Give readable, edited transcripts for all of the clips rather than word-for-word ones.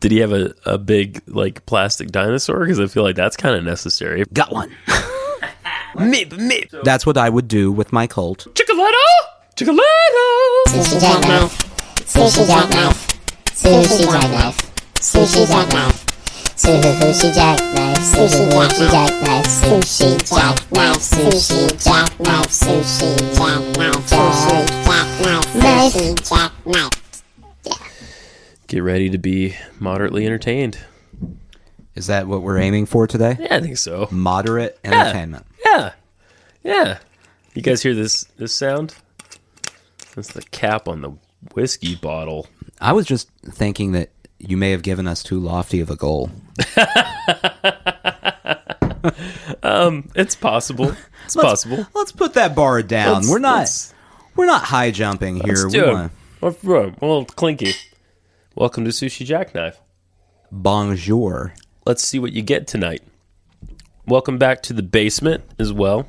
Did he have a big, like, plastic dinosaur? Because I feel like that's kind of necessary. Got one. Meep. That's what I would do with my cult. Chocolate! Sushi jackknife. Sushi jackknife. Sushi jackknife. Sushi jackknife. Sushi jackknife. Sushi jackknife. Sushi jackknife. Sushi jackknife. Sushi jackknife. Sushi jackknife. Yeah. Get ready to be moderately entertained. Is that what we're aiming for today? Yeah, I think so. Moderate entertainment. Yeah. You guys hear this sound? That's the cap on the whiskey bottle. I was just thinking that you may have given us too lofty of a goal. It's possible. It's possible. Let's put that bar down. We're not high jumping here. Let's do it. Well, clinky. Welcome to Sushi Jackknife. Bonjour. Let's see what you get tonight. Welcome back to the basement as well.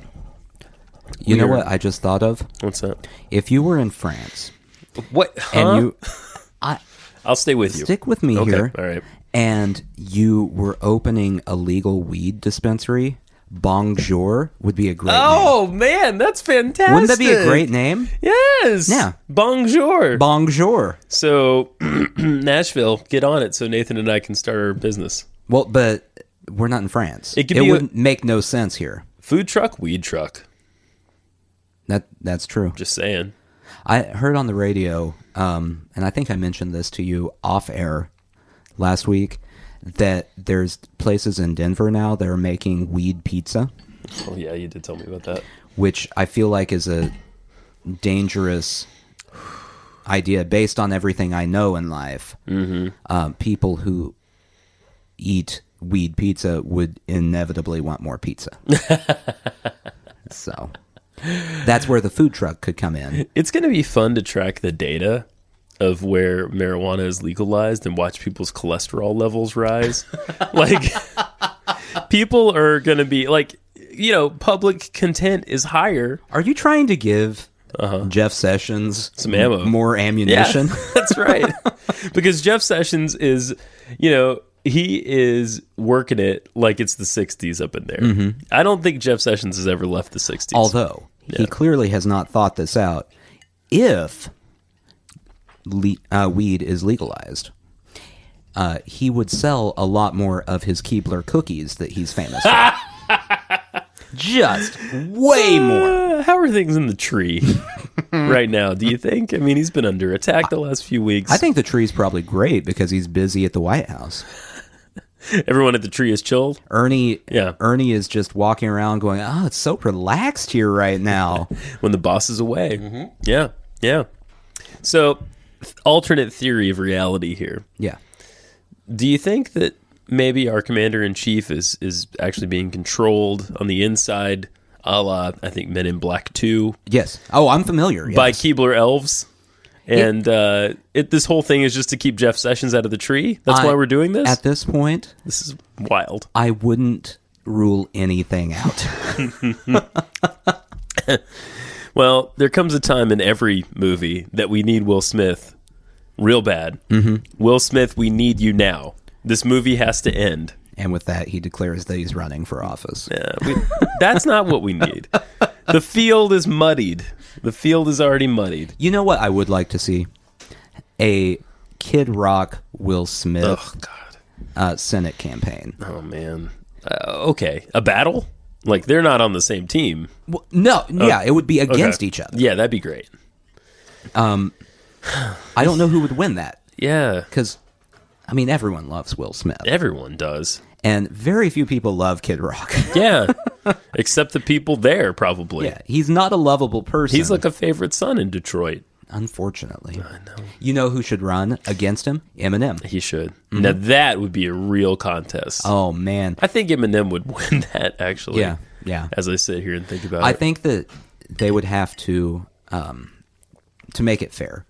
You know what I just thought of? What's that? If you were in France, What? Huh? and I'll stay with you. Stick with me here. All right. And you were opening a legal weed dispensary, Bonjour would be a great name. Man, that's fantastic. Wouldn't that be a great name? Yes. Yeah. Bonjour. Bonjour. So, Nashville, get on it so Nathan and I can start our business. Well, but we're not in France. It would make no sense here. Food truck, weed truck. That's true. Just saying. I heard on the radio, and I think I mentioned this to you off air last week, that there's places in Denver now that are making weed pizza. Oh, yeah, you did tell me about that. Which I feel like is a dangerous idea based on everything I know in life. Mm-hmm. People who eat weed pizza would inevitably want more pizza. So that's where the food truck could come in. It's going to be fun to track the data of where marijuana is legalized and watch people's cholesterol levels rise. Like, people are going to be like, public content is higher. Are you trying to give Jeff Sessions some ammo, more ammunition? Yeah, that's right. Because Jeff Sessions is, he is working it like it's the 60s up in there. Mm-hmm. I don't think Jeff Sessions has ever left the 60s. Although, he clearly has not thought this out. If weed is legalized, he would sell a lot more of his Keebler cookies that he's famous for. Just way more. How are things in the tree right now, do you think? I mean, he's been under attack the last few weeks. I think the tree's probably great because he's busy at the White House. Everyone at the tree is chilled? Ernie is just walking around going, oh, it's so relaxed here right now. When the boss is away. Mm-hmm. Yeah. So, alternate theory of reality here. Yeah. Do you think that maybe our commander-in-chief is actually being controlled on the inside, a la, I think, Men in Black 2? Yes. Oh, I'm familiar. Yes. By Keebler elves. And this whole thing is just to keep Jeff Sessions out of the tree? That's why we're doing this? At this point, this is wild. I wouldn't rule anything out. Well, there comes a time in every movie that we need Will Smith real bad. Mm-hmm. Will Smith, we need you now. This movie has to end. And with that, he declares that he's running for office. Yeah, that's not what we need. The field is muddied. The field is already muddied. You know what I would like to see? A Kid Rock, Will Smith Senate campaign. Oh, man. Okay. A battle? Like, they're not on the same team. Well, no, it would be against each other. Yeah, that'd be great. I don't know who would win that. Yeah. Because, I mean, everyone loves Will Smith. Everyone does. And very few people love Kid Rock. Yeah. Except the people there, probably. Yeah, he's not a lovable person. He's like a favorite son in Detroit. Unfortunately. I know. You know who should run against him? Eminem. He should. Mm-hmm. Now, that would be a real contest. Oh, man. I think Eminem would win that, actually. Yeah. As I sit here and think about it. I think that they would have to make it fair,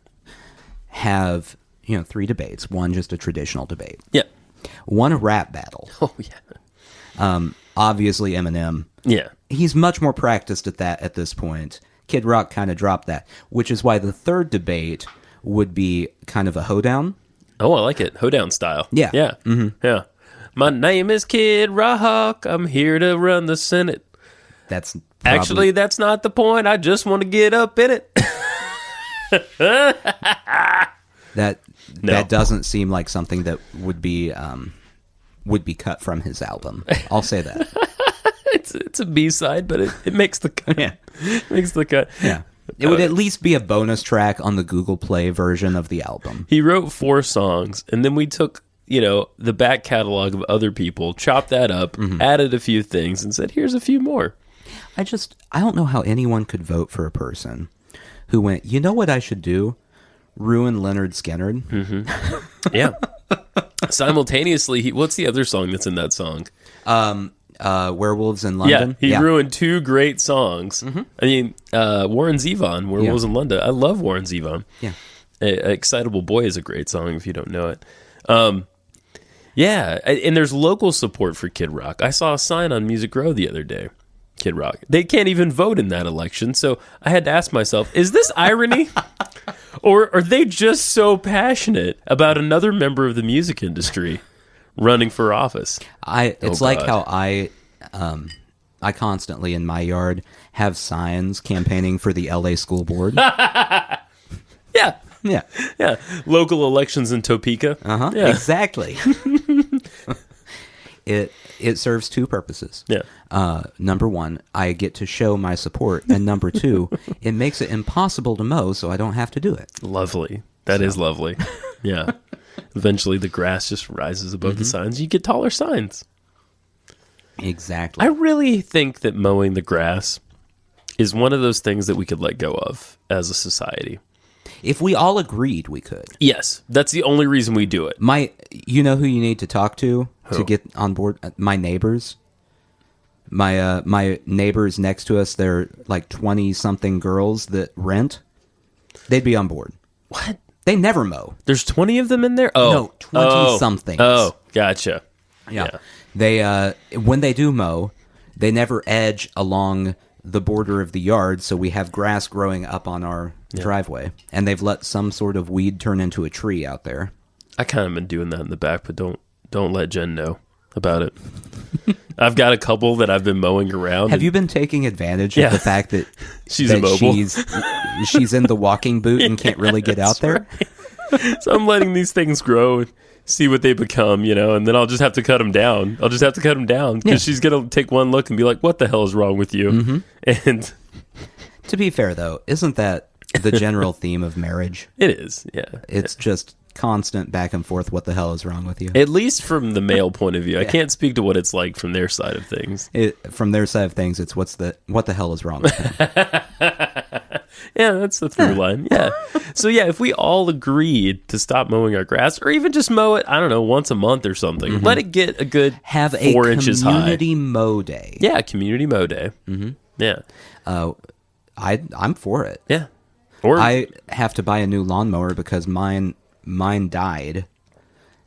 have 3 debates. One just a traditional debate. Yeah. One rap battle. Oh, yeah. Obviously, Eminem. Yeah. He's much more practiced at that at this point. Kid Rock kind of dropped that, which is why the third debate would be kind of a hoedown. Oh, I like it. Hoedown style. Yeah. Yeah. Yeah. My name is Kid Rock. I'm here to run the Senate. That's Actually, that's not the point. I just want to get up in it. that No. doesn't seem like something that would be cut from his album. I'll say that. It's a B-side, but it makes the cut. Yeah. Makes the cut. Yeah. It would at least be a bonus track on the Google Play version of the album. He wrote 4 songs, and then we took, the back catalog of other people, chopped that up, added a few things, and said, here's a few more. I don't know how anyone could vote for a person who went, you know what I should do? Ruin Leonard Skinner. Yeah. Simultaneously, what's the other song that's in that song? Werewolves in London. Yeah, he ruined 2 great songs. I mean, Warren Zevon, Werewolves in London. I love Warren Zevon. Yeah. Excitable Boy is a great song if you don't know it. Yeah, and there's local support for Kid Rock. I saw a sign on Music Row the other day. Kid Rock. They can't even vote in that election, so I had to ask myself, is this irony? Or are they just so passionate about another member of the music industry running for office? It's like how I constantly in my yard have signs campaigning for the LA school board. Yeah. Yeah. Local elections in Topeka. Yeah. Exactly. It serves 2 purposes. Yeah. Number 1, I get to show my support, and number 2, it makes it impossible to mow, so I don't have to do it. Lovely. That is lovely. Yeah. Eventually, the grass just rises above the signs. You get taller signs. Exactly. I really think that mowing the grass is one of those things that we could let go of as a society. If we all agreed, we could. Yes, that's the only reason we do it. You know who you need to talk to Who? get on board? My neighbors. My neighbors next to us, they're like 20-something girls that rent. They'd be on board. What? They never mow. There's 20 of them in there? Oh. No, 20-somethings. Oh, gotcha. Yeah. They when they do mow, they never edge along the border of the yard, so we have grass growing up on our driveway, and they've let some sort of weed turn into a tree out there. I kind of been doing that in the back, but don't let Jen know about it. I've got a couple that I've been mowing around. Have you been taking advantage of the fact that she's immobile? She's in the walking boot and can't really get out there? Right. So I'm letting these things grow and see what they become, and then I'll just have to cut them down. Because she's going to take one look and be like, what the hell is wrong with you? And to be fair, though, isn't that the general theme of marriage? It is, yeah. It's just constant back and forth, what the hell is wrong with you? At least from the male point of view. I can't speak to what it's like from their side of things. From their side of things, it's what the hell is wrong with him? Yeah, that's the through line. Yeah. So, yeah, if we all agreed to stop mowing our grass, or even just mow it, I don't know, once a month or something, let it get a good have 4 inches high. Community mow day. Yeah, community mow day. Yeah. I'm for it. Yeah. Or I have to buy a new lawnmower because mine died.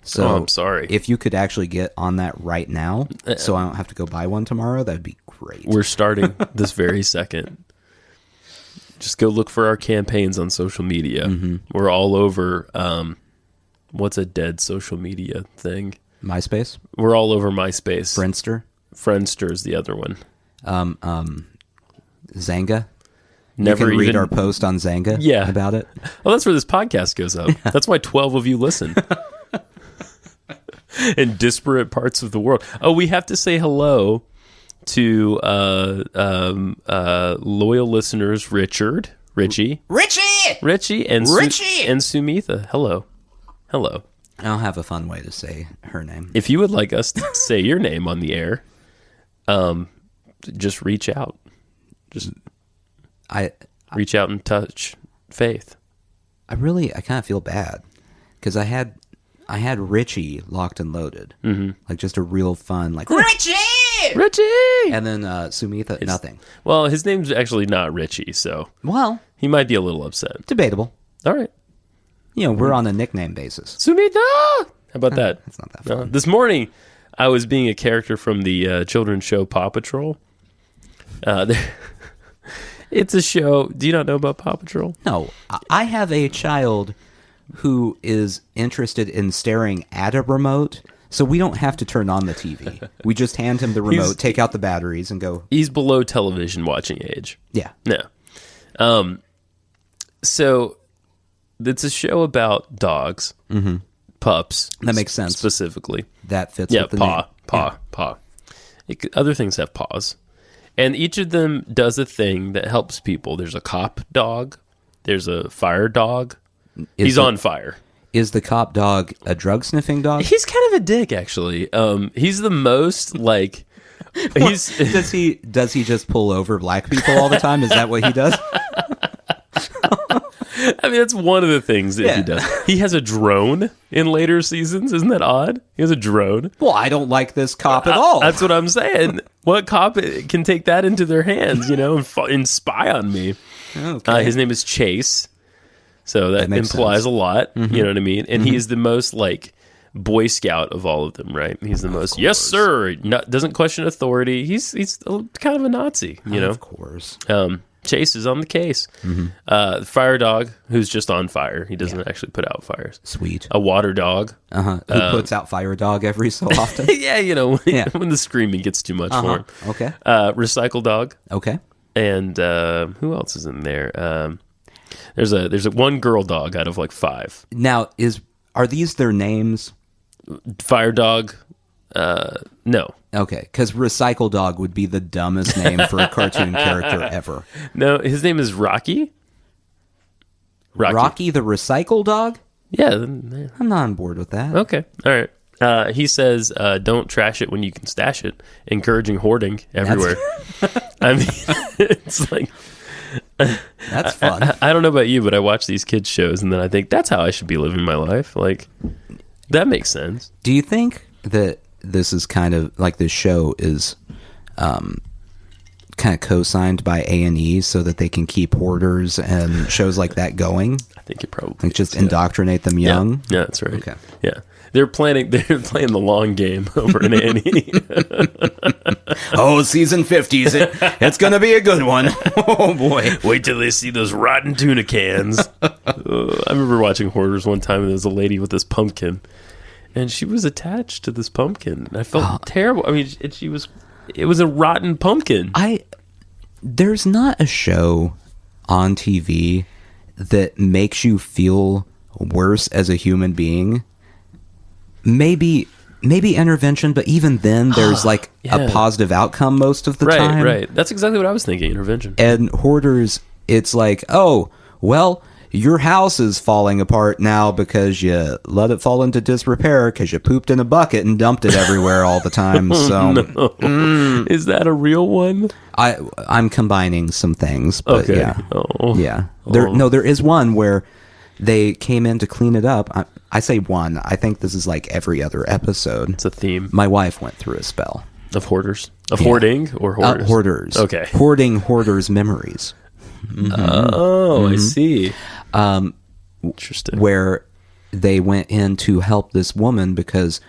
So I'm sorry. If you could actually get on that right now, so I don't have to go buy one tomorrow, that'd be great. We're starting this very second. Just go look for our campaigns on social media. We're all over. What's a dead social media thing? MySpace. We're all over MySpace. Friendster is the other one. Zanga. Never you can read even our post on Zanga about it. Oh, that's where this podcast goes up. That's why 12 of you listen. In disparate parts of the world. Oh, we have to say hello to loyal listeners Richie, and and Sumitha. Hello. I'll have a fun way to say her name. If you would like us to say your name on the air, just reach out. Reach out and touch Faith. I kind of feel bad because I had Richie locked and loaded, like just a real fun Richie, and then Sumitha, nothing. Well, his name's actually not Richie, so he might be a little upset. Debatable. All right, we're on a nickname basis. Sumitha, how about that? It's not that fun. This morning, I was being a character from the children's show Paw Patrol. It's a show. Do you not know about Paw Patrol? No, I have a child who is interested in staring at a remote, so we don't have to turn on the TV. We just hand him the remote, take out the batteries, and go. He's below television watching age. Yeah. No. So it's a show about dogs, pups. That makes sense. Specifically. That fits Yeah, with the name. paw. Other things have paws. And each of them does a thing that helps people. There's a cop dog. There's a fire dog. He's on fire. Is the cop dog a drug-sniffing dog? He's kind of a dick, actually. He's the most, like... Does he just pull over black people all the time? Is that what he does? I mean, that's one of the things that he does. He has a drone in later seasons. Isn't that odd? He has a drone. Well, I don't like this cop at all. That's what I'm saying. What cop can take that into their hands, and spy on me? Okay. His name is Chase. So that implies a lot. You know what I mean? And he is the most, like, Boy Scout of all of them, right? He's the most, yes, sir. Doesn't question authority. He's kind of a Nazi, you know? Of course. Chase is on the case. The fire dog, who's just on fire. He doesn't actually put out fires. Sweet. A water dog. Who puts out fire dog every so often? Yeah, when the screaming gets too much for him. Okay. Recycle dog. Okay. And who else is in there? There's a one girl dog out of like 5. Now, are these their names? Fire dog. No. Okay, because Recycle Dog would be the dumbest name for a cartoon character ever. No, his name is Rocky. Rocky the Recycle Dog? Yeah. I'm not on board with that. Okay. All right. He says, don't trash it when you can stash it, encouraging hoarding everywhere. I mean, it's like... That's fun. I don't know about you, but I watch these kids shows and then I think that's how I should be living my life. Like, that makes sense. Do you think that this is kind of like this show is kind of co-signed by A&E so that they can keep Hoarders and shows like that going? I think it probably like just indoctrinate them young. Yeah, that's right. Okay. Yeah. They're playing the long game over in A&E. Oh, season 50s. It's going to be a good one. Oh, boy. Wait till they see those rotten tuna cans. I remember watching Hoarders one time, and there was a lady with this pumpkin, and she was attached to this pumpkin. I felt terrible. I mean, it was a rotten pumpkin. There's not a show on TV that makes you feel worse as a human being. Maybe Intervention, but even then there's like a positive outcome most of the time. Right. That's exactly what I was thinking, Intervention. And Hoarders, it's like, oh, well, your house is falling apart now because you let it fall into disrepair because you pooped in a bucket and dumped it everywhere all the time. So, Is that a real one? I'm combining some things, but okay. yeah. Oh. Yeah. There is one where they came in to clean it up. I say one. I think this is like every other episode. It's a theme. My wife went through a spell. Of Hoarders? Of Hoarding or Hoarders? Hoarders. Okay. Hoarding Hoarders memories. Oh, I see. Interesting. Where they went in to help this woman because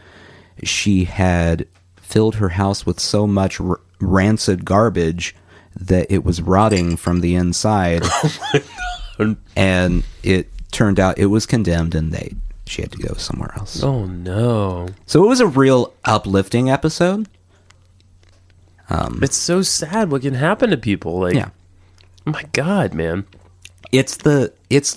she had filled her house with so much rancid garbage that it was rotting from the inside. Oh my God. And it turned out it was condemned and she had to go somewhere else. Oh no. So it was a real uplifting episode. It's so sad what can happen to people. Like, yeah. Oh my God, man. It's the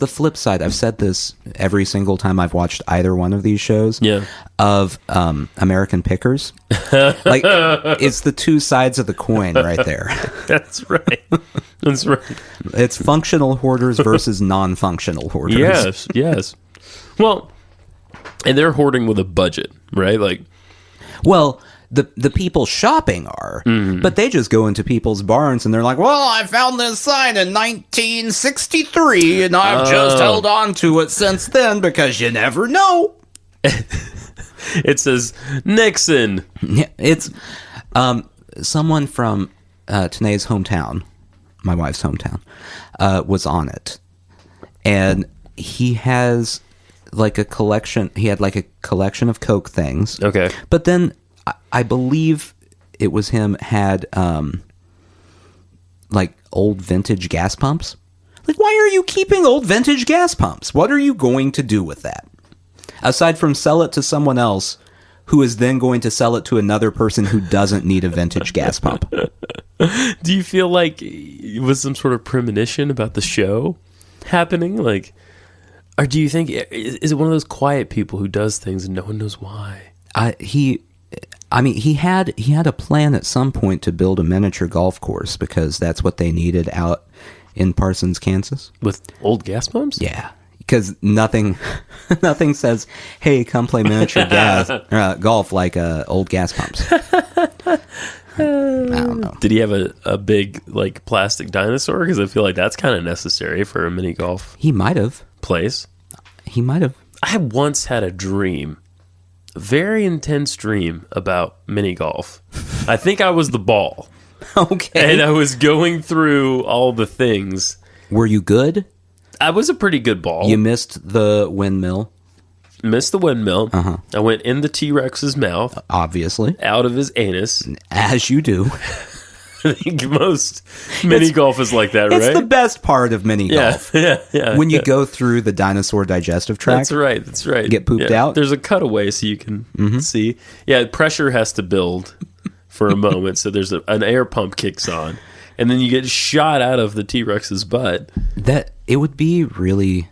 flip side. I've said this every single time I've watched either one of these shows. Yeah. Of American Pickers. Like, it's the two sides of the coin right there. That's right. That's right. It's functional hoarders versus non-functional hoarders. Yes. Well, and they're hoarding with a budget, right? Like, well, the people shopping are, but they just go into people's barns and they're like, well, I found this sign in 1963 and I've just held on to it since then because you never know. It says Nixon. Yeah, it's someone from Tanae's hometown, my wife's hometown, was on it. And he has like a collection. He had like a collection of Coke things. Okay. But then I believe it was him had like old vintage gas pumps. Like, why are you keeping old vintage gas pumps? What are you going to do with that? Aside from sell it to someone else who is then going to sell it to another person who doesn't need a vintage gas pump. Do you feel like it was some sort of premonition about the show happening? Like, or do you think, is it one of those quiet people who does things and no one knows why? He had a plan at some point to build a miniature golf course because that's what they needed out in Parsons, Kansas. With old gas pumps? Yeah. Because nothing says, "Hey, come play miniature golf like old gas pumps." I don't know. Did he have a big like plastic dinosaur? Because I feel like that's kind of necessary for a mini golf. He might have. Place. He might have. I once had a dream, a very intense dream about mini golf. I think I was the ball. Okay. And I was going through all the things. Were you good? I was a pretty good ball. You missed the windmill. Missed the windmill. Uh-huh. I went in the T-Rex's mouth. Obviously. Out of his anus. As you do. I think most mini golf is like that, right? It's the best part of mini golf. Yeah. When you go through the dinosaur digestive tract. That's right. Get pooped out. There's a cutaway so you can see. Yeah, pressure has to build for a moment. So there's an air pump kicks on. And then you get shot out of the T-Rex's butt. That it would be really,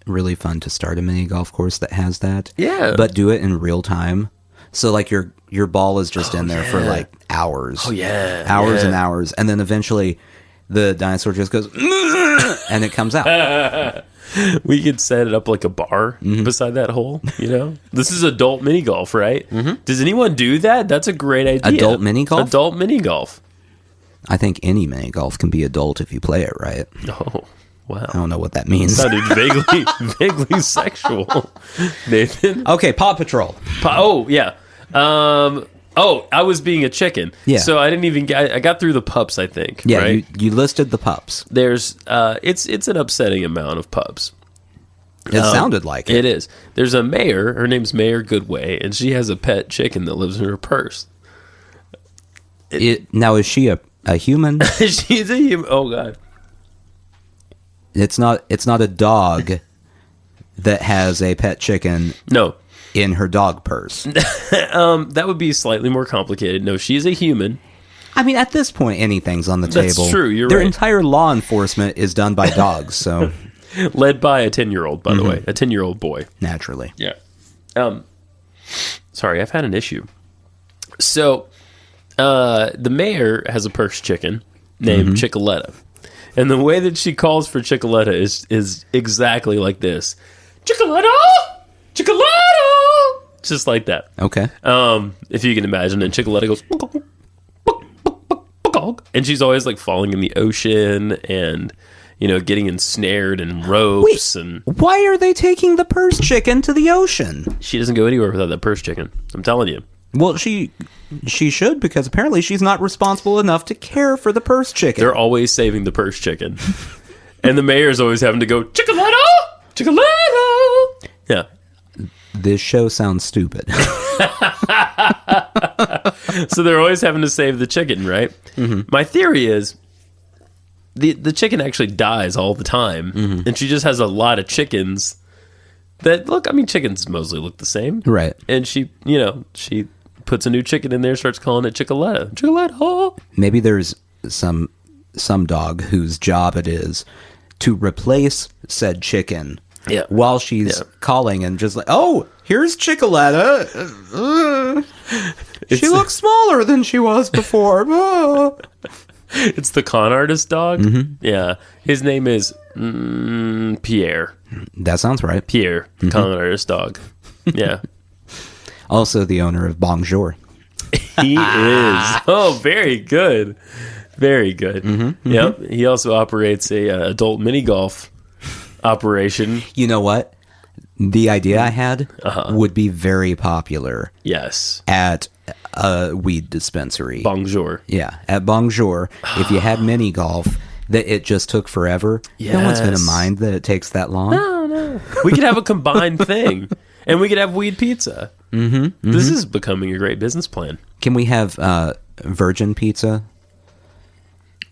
really fun to start a mini golf course that has that. Yeah. But do it in real time. So like your ball is just in there for like hours. Oh yeah. Hours and hours. And then eventually the dinosaur just goes and it comes out. We could set it up like a bar beside that hole, you know? This is adult mini golf, right? Mm-hmm. Does anyone do that? That's a great idea. Adult mini golf? Adult mini golf. I think any mini golf can be adult if you play it right. Oh, wow. I don't know what that means. Sounded vaguely sexual, Nathan. Okay, Paw Patrol. Oh, yeah. I was being a chicken. Yeah. So I didn't even I got through the pups, I think. Yeah, right? you listed the pups. There's it's an upsetting amount of pups. It sounded like it. It is. There's a mayor, her name's Mayor Goodway, and she has a pet chicken that lives in her purse. Now, is she a human? She's a human. Oh god. It's not a dog that has a pet chicken No. in her dog purse. That would be slightly more complicated. No, she's a human. I mean, at this point, anything's on the That's table. true, you're Their right. entire law enforcement is done by dogs, so Led by a 10-year-old, by the way. A 10-year-old boy. naturally. Yeah. Sorry, I've had an issue. So, the mayor has a purse chicken named Chickaletta. And the way that she calls for Chickaletta is exactly like this. Chickaletta! Chickaletta! Just like that. Okay. If you can imagine. And Chickaletta goes... And she's always like falling in the ocean and... You know, getting ensnared in ropes. And Why are they taking the purse chicken to the ocean? she doesn't go anywhere without that purse chicken. I'm telling you. Well, she should, because apparently she's not responsible enough to care for the purse chicken. They're always saving the purse chicken. And the mayor's always having to go, Chickaletta! Chickaletta! Yeah. This show sounds stupid. So they're always having to save the chicken, right? My theory is the chicken actually dies all the time. And she just has a lot of chickens that look, I mean, chickens mostly look the same. Right. And she puts a new chicken in there, starts calling it Chickaletta. Chickaletta! Maybe there's some dog whose job it is to replace said chicken Yeah. while she's calling and just like, oh, here's Chickaletta. She looks smaller than she was before. Oh. It's the con artist dog. Yeah. His name is Pierre. That sounds right. Pierre, con artist dog. Yeah. Also the owner of Bong Jour. He is. Oh, very good. Very good. Yep. He also operates a adult mini golf operation. You know what? The idea I had would be very popular Yes. at a weed dispensary. Bonjour. Yeah, at Bong Jour, if you had mini golf, that it just took forever. No one's going to Yes. mind that it takes that long. No. We could have a combined thing. And we could have weed pizza. This is becoming a great business plan. Can we have virgin pizza?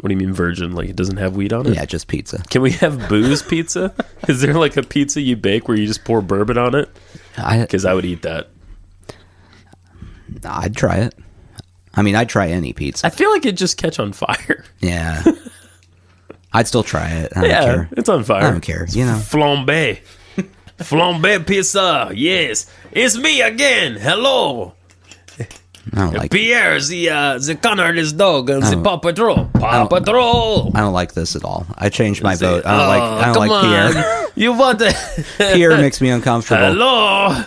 What do you mean virgin? Like it doesn't have weed on it? Yeah, just pizza. Can we have booze pizza? Is there like a pizza you bake where you just pour bourbon on it? Because I would eat that. I'd try it. I mean, I'd try any pizza. I feel like it'd just catch on fire. Yeah. I'd still try it. I don't care. It's on fire. I don't care. You know. Flambe. Flambe pizza. Yes. It's me again. Hello. I don't like Pierre, the Canard's dog and the Paw Patrol. Paw Patrol. I don't like this at all. I changed my vote. I don't like Pierre. You want to... Pierre makes me uncomfortable. Hello.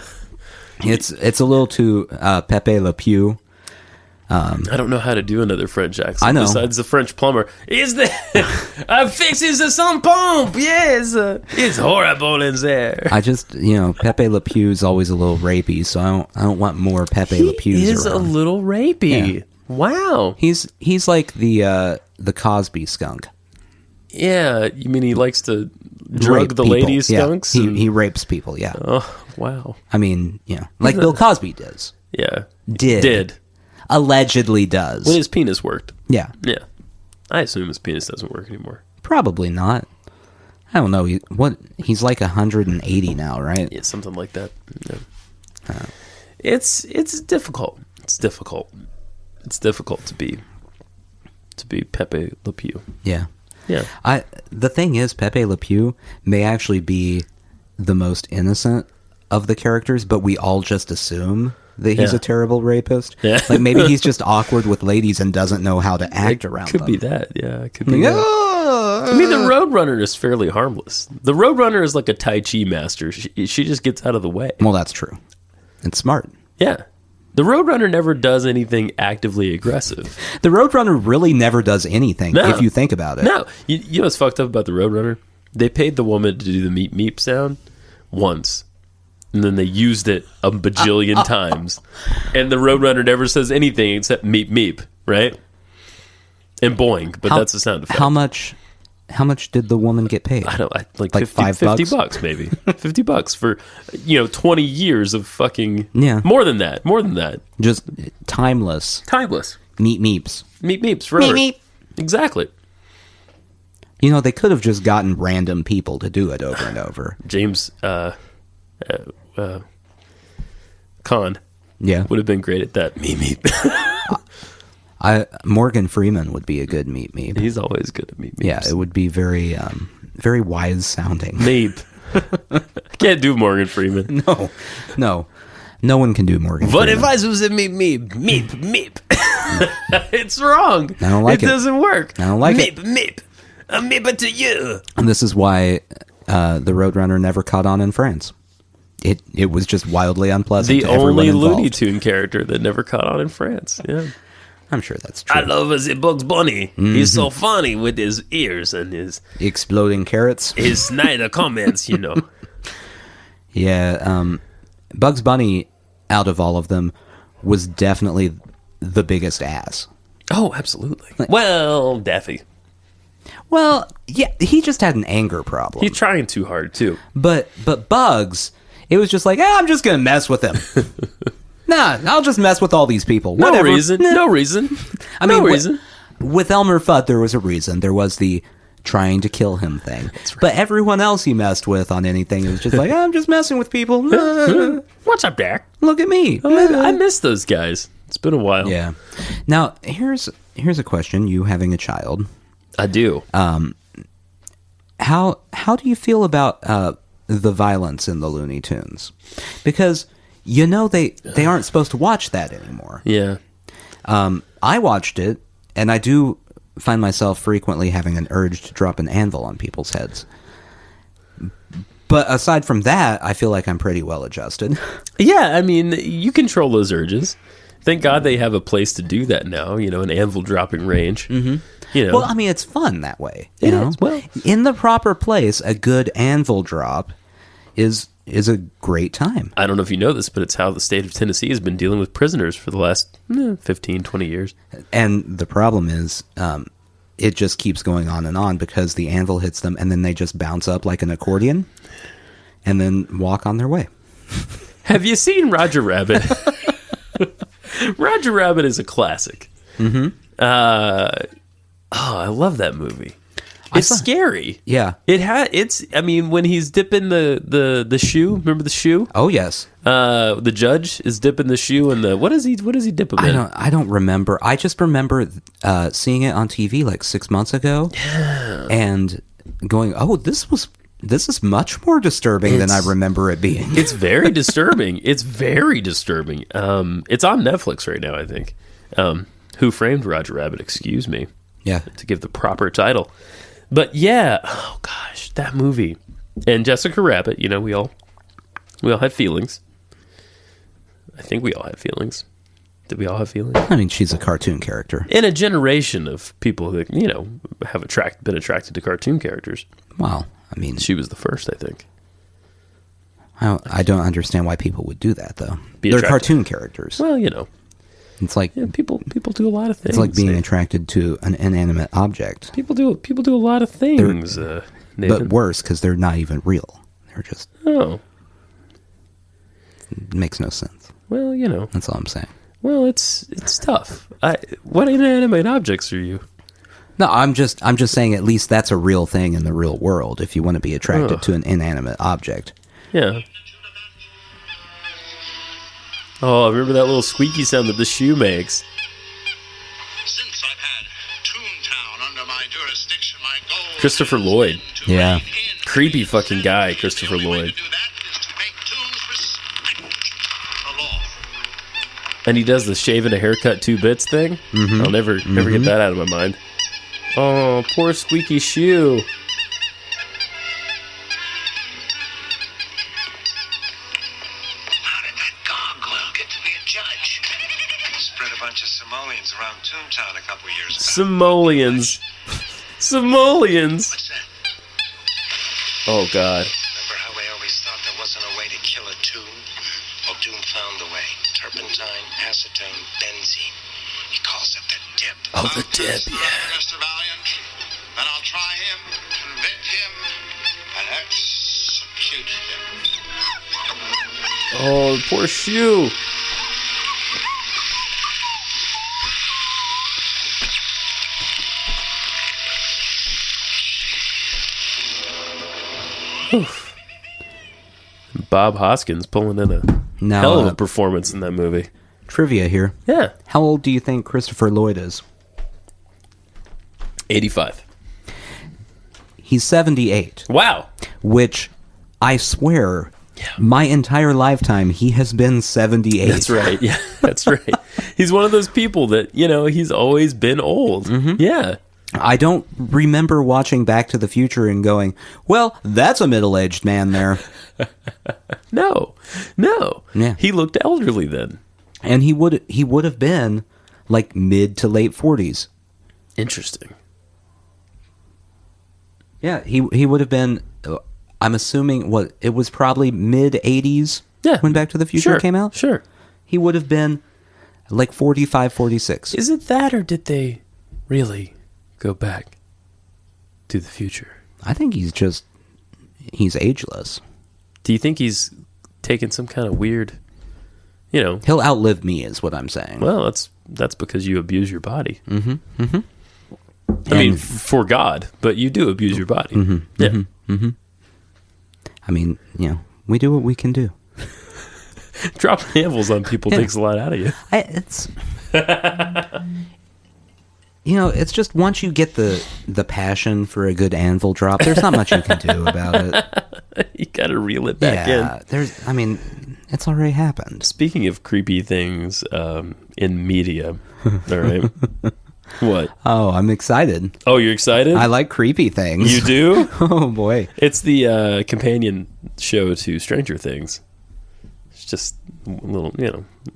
It's a little too Pepe Le Pew. I don't know how to do another French accent. I know. Besides the French plumber. Is the... fixes the sun pump. Yes. It's horrible in there. I just, Pepe Le Pew's always a little rapey, so I don't want more Pepe Le Pews He is around. a little rapey. Yeah. Wow. He's like the Cosby skunk. Yeah, you mean he likes to drug Rape the people. ladies Yeah. skunks? He rapes people, yeah. Oh, wow. I mean, like Bill Cosby does. Yeah. Did. Allegedly does. When his penis worked. Yeah. Yeah. I assume his penis doesn't work anymore. Probably not. I don't know. He's like 180 now, right? Yeah, something like that. Yeah. It's difficult. It's difficult. It's difficult to be Pepe Le Pew. Yeah. Yeah. The thing is, Pepe Le Pew may actually be the most innocent of the characters, but we all just assume that he's Yeah. a terrible rapist. Yeah. Like maybe he's just awkward with ladies and doesn't know how to act around them. Could be that. Yeah, it could be Like, that. I mean, the Roadrunner is fairly harmless. The Roadrunner is like a Tai Chi master. She just gets out of the way. Well, that's true. It's smart. Yeah. The Roadrunner never does anything actively aggressive. The Roadrunner really never does anything, No. if you think about it. No. You know what's fucked up about the Roadrunner? They paid the woman to do the meep meep sound once. And then they used it a bajillion times. And the Roadrunner never says anything except meep meep, right? And boing, but that's the sound effect. How much did the woman get paid? I don't like 50 $50 bucks maybe. $50 for 20 years of fucking more than that. Just timeless. Timeless. Meep meeps. Meep meeps forever. Meep, Exactly. They could have just gotten random people to do it over and over. James Caan Yeah. would have been great at that. Meep meep. Morgan Freeman would be a good meep meep. He's always good at meep meeps. Yeah, it would be very very wise sounding. Meep. I can't do Morgan Freeman. No one can do Morgan What Freeman. if I was a meep meep? Meep meep. It's wrong. I don't like it. It doesn't work. I don't like meep, it. Meep meep. A meep to you. And this is why the Roadrunner never caught on in France. It was just wildly unpleasant The to everyone only involved. Looney Tune character that never caught on in France. Yeah. I'm sure that's true. I love the Bugs Bunny. He's so funny with his ears and his Exploding carrots. Snyder comments, Yeah, Bugs Bunny, out of all of them, was definitely the biggest ass. Oh, absolutely. Well, Daffy. Well, yeah, he just had an anger problem. He's trying too hard, too. But Bugs, it was just like, I'm just gonna mess with him. Nah, I'll just mess with all these people. No Whatever. reason. Nah. No reason. I mean, no reason. With Elmer Fudd, there was a reason. There was the trying to kill him thing. That's right. But everyone else he messed with on anything, it was just like, I'm just messing with people. What's up, Dak? Look at me. I miss those guys. It's been a while. Yeah. Now, here's a question. You having a child. I do. How do you feel about the violence in the Looney Tunes? Because they aren't supposed to watch that anymore. Yeah. I watched it, and I do find myself frequently having an urge to drop an anvil on people's heads. But aside from that, I feel like I'm pretty well adjusted. Yeah, I mean, you control those urges. Thank God they have a place to do that now, an anvil dropping range. Mm-hmm. Well, I mean, it's fun that way. It is. Well, in the proper place, a good anvil drop is a great time. I don't know if you know this, but it's how the state of Tennessee has been dealing with prisoners for the last 15, 20 years. And the problem is, it just keeps going on because the anvil hits them and then they just bounce up like an accordion and then walk on their way. Have you seen Roger Rabbit? Roger Rabbit is a classic. Mm-hmm. Oh, I love that movie. It's scary. Yeah. I mean, when he's dipping the shoe, remember the shoe? Oh yes. The judge is dipping the shoe in the what is he dip him in? I don't remember. I just remember seeing it on TV like 6 months ago. Yeah. And going, "Oh, this is much more disturbing than I remember it being." It's very disturbing. It's very disturbing. It's on Netflix right now, I think. Who Framed Roger Rabbit, excuse me. Yeah. To give the proper title. But yeah, oh gosh, that movie. And Jessica Rabbit, you know, we all had feelings. I think we all had feelings. Did we all have feelings? I mean, she's a cartoon character. In a generation of people who, you know, have been attracted to cartoon characters. Well, I mean, She was the first, I think. I don't understand why people would do that, though. Be They're attracted. cartoon characters. Well, you know. It's like People do a lot of things. it's like being attracted to an inanimate object, People do a lot of things. but Nathan. worse because they're not even real. They're just Oh, it makes no sense. well, you know. That's all I'm saying. Well, it's tough. What inanimate objects are you? No, I'm just saying at least that's a real thing in the real world. If you want to be attracted to an inanimate object, Yeah. Oh, I remember that little squeaky sound that the shoe makes. Since I've had Toontown under my jurisdiction, my goal Christopher Lloyd. has been to Yeah. rein in Creepy fucking guy, Christopher The only way Lloyd. to do that is to make Toons respect the law. And he does the shaving a haircut 2 bits thing. I'll never get that out of my mind. Oh, poor squeaky shoe. How did that gargoyle get to be a judge? Spread a bunch of simoleons around Toontown a couple years ago. Simoleons. Simoleons. What's that? Oh, God. Remember how they always thought there wasn't a way to kill a Toon? Well, Toon found a way. Turpentine, acetone, benzene. He calls it the dip. Oh, the dip, yeah. Mr. Valiant, then I'll try him, convict him, and execute him. Oh, poor shoe. Oof. Bob Hoskins pulling in a Now, hell of a performance in that movie. trivia here. Yeah. How old do you think Christopher Lloyd is? 85. He's 78, Wow. which I swear my entire lifetime he has been 78. That's right. Yeah, that's right. He's one of those people that, you know, he's always been old. Yeah. I don't remember watching Back to the Future and going, well, that's a middle-aged man there. No. Yeah. He looked elderly then. And he would have been like mid to late 40s. Interesting. Yeah, he would have been, I'm assuming, it was probably mid 80s Yeah. when Back to the Future Sure, came out? Sure. He would have been like 45, 46. Is it that, or did they really go back to the future? I think he's ageless. Do you think he's taken some kind of weird, you know? He'll outlive me is what I'm saying. Well, that's because you abuse your body. Mm-hmm. Mm-hmm. I mean, for God, but you do abuse your body. Yeah. Mm-hmm. I mean, we do what we can do. Dropping anvils on people takes a lot out of you. It's just once you get the passion for a good anvil drop, there's not much you can do about it. You got to reel it back in. It's already happened. Speaking of creepy things in media, all right. What? Oh, I'm excited. Oh, you're excited? I like creepy things. You do? Oh boy. It's the companion show to Stranger Things. It's just a little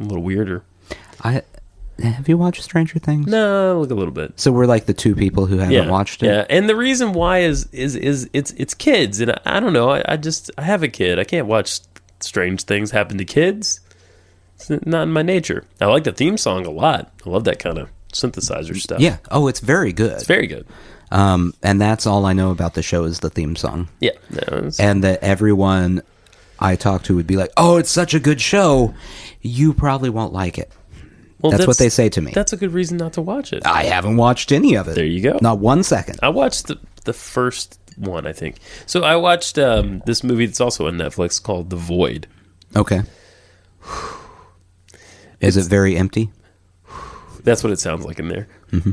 weirder. Have you watched Stranger Things? No, look a little bit. So we're like the two people who haven't watched it. Yeah, and the reason why is it's kids, and I don't know. I have a kid. I can't watch strange things happen to kids. It's not in my nature. I like the theme song a lot. I love that kind of synthesizer stuff. Yeah. Oh, it's very good. It's very good. And that's all I know about the show is the theme song. Yeah. No, And that everyone I talk to would be like, "Oh, it's such a good show. You probably won't like it Well, That's what they say to me. That's a good reason not to watch it. I haven't watched any of it. There you go. Not 1 second. I watched the first one, I think. So I watched this movie that's also on Netflix called The Void. Okay. Is it very empty? That's what it sounds like in there. Mm-hmm.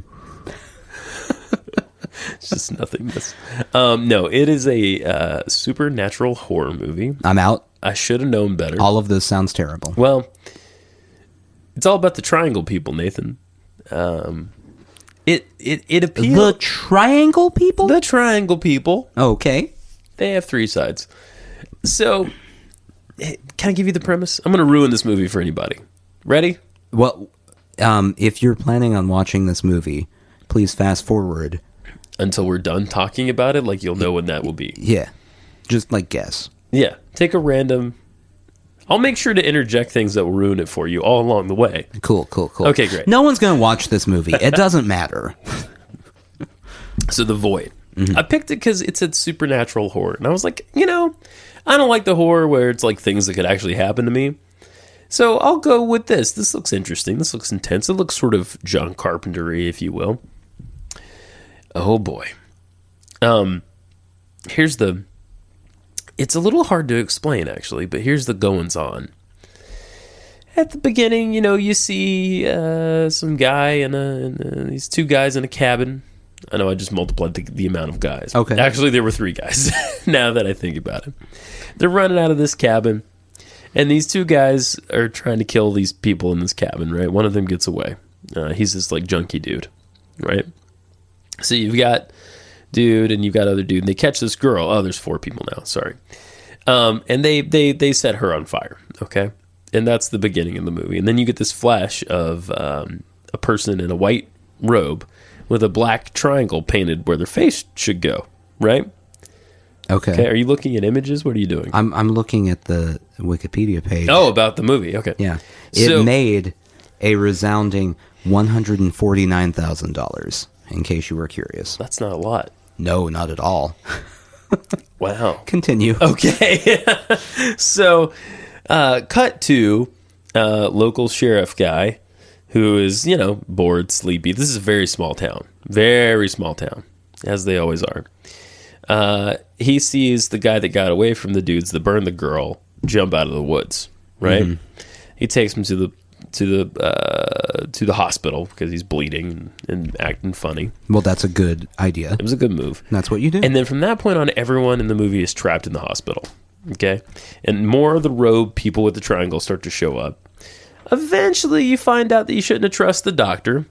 It's just nothingness. No, it is a supernatural horror movie. I'm out. I should have known better. All of this sounds terrible. Well, it's all about the triangle people, Nathan. It appeals. The triangle people? The triangle people. Okay. They have three sides. So, can I give you the premise? I'm going to ruin this movie for anybody. Ready? Well, if you're planning on watching this movie, please fast forward. Until we're done talking about it, like you'll know when that will be. Yeah. Just like guess. Yeah. Take a random... I'll make sure to interject things that will ruin it for you all along the way. Cool. Okay, great. No one's going to watch this movie. It doesn't matter. So The Void. Mm-hmm. I picked it because it's a supernatural horror. And I was like, I don't like the horror where it's like things that could actually happen to me. So I'll go with this. This looks interesting. This looks intense. It looks sort of John Carpenter-y, if you will. Oh, boy. Here's the... It's a little hard to explain, actually, but here's the goings-on. At the beginning, you see some guy and these two guys in a cabin. I know I just multiplied the amount of guys. Okay. Actually, there were three guys, now that I think about it. They're running out of this cabin, and these two guys are trying to kill these people in this cabin, right? One of them gets away. He's this, junkie dude, right? So you've got dude and you've got other dude, and they catch this girl. Oh, there's four people now, sorry. And they set her on fire, okay? And that's the beginning of the movie. And then you get this flash of a person in a white robe with a black triangle painted where their face should go, right? Okay. Are you looking at images? What are you doing? I'm looking at the Wikipedia page. Oh, about the movie. Okay. Yeah. It made a resounding $149,000, in case you were curious. That's not a lot. No, not at all. Wow. Continue. Okay. So, cut to local sheriff guy who is, bored, sleepy. This is a very small town, as they always are. He sees the guy that got away from the dudes that burned the girl jump out of the woods, right? Mm-hmm. He takes him to the hospital because he's bleeding and acting funny. Well, that's a good idea. It was a good move. That's what you do. And then from that point on, everyone in the movie is trapped in the hospital. Okay? And more of the rogue people with the triangle start to show up. Eventually, you find out that you shouldn't have trusted the doctor.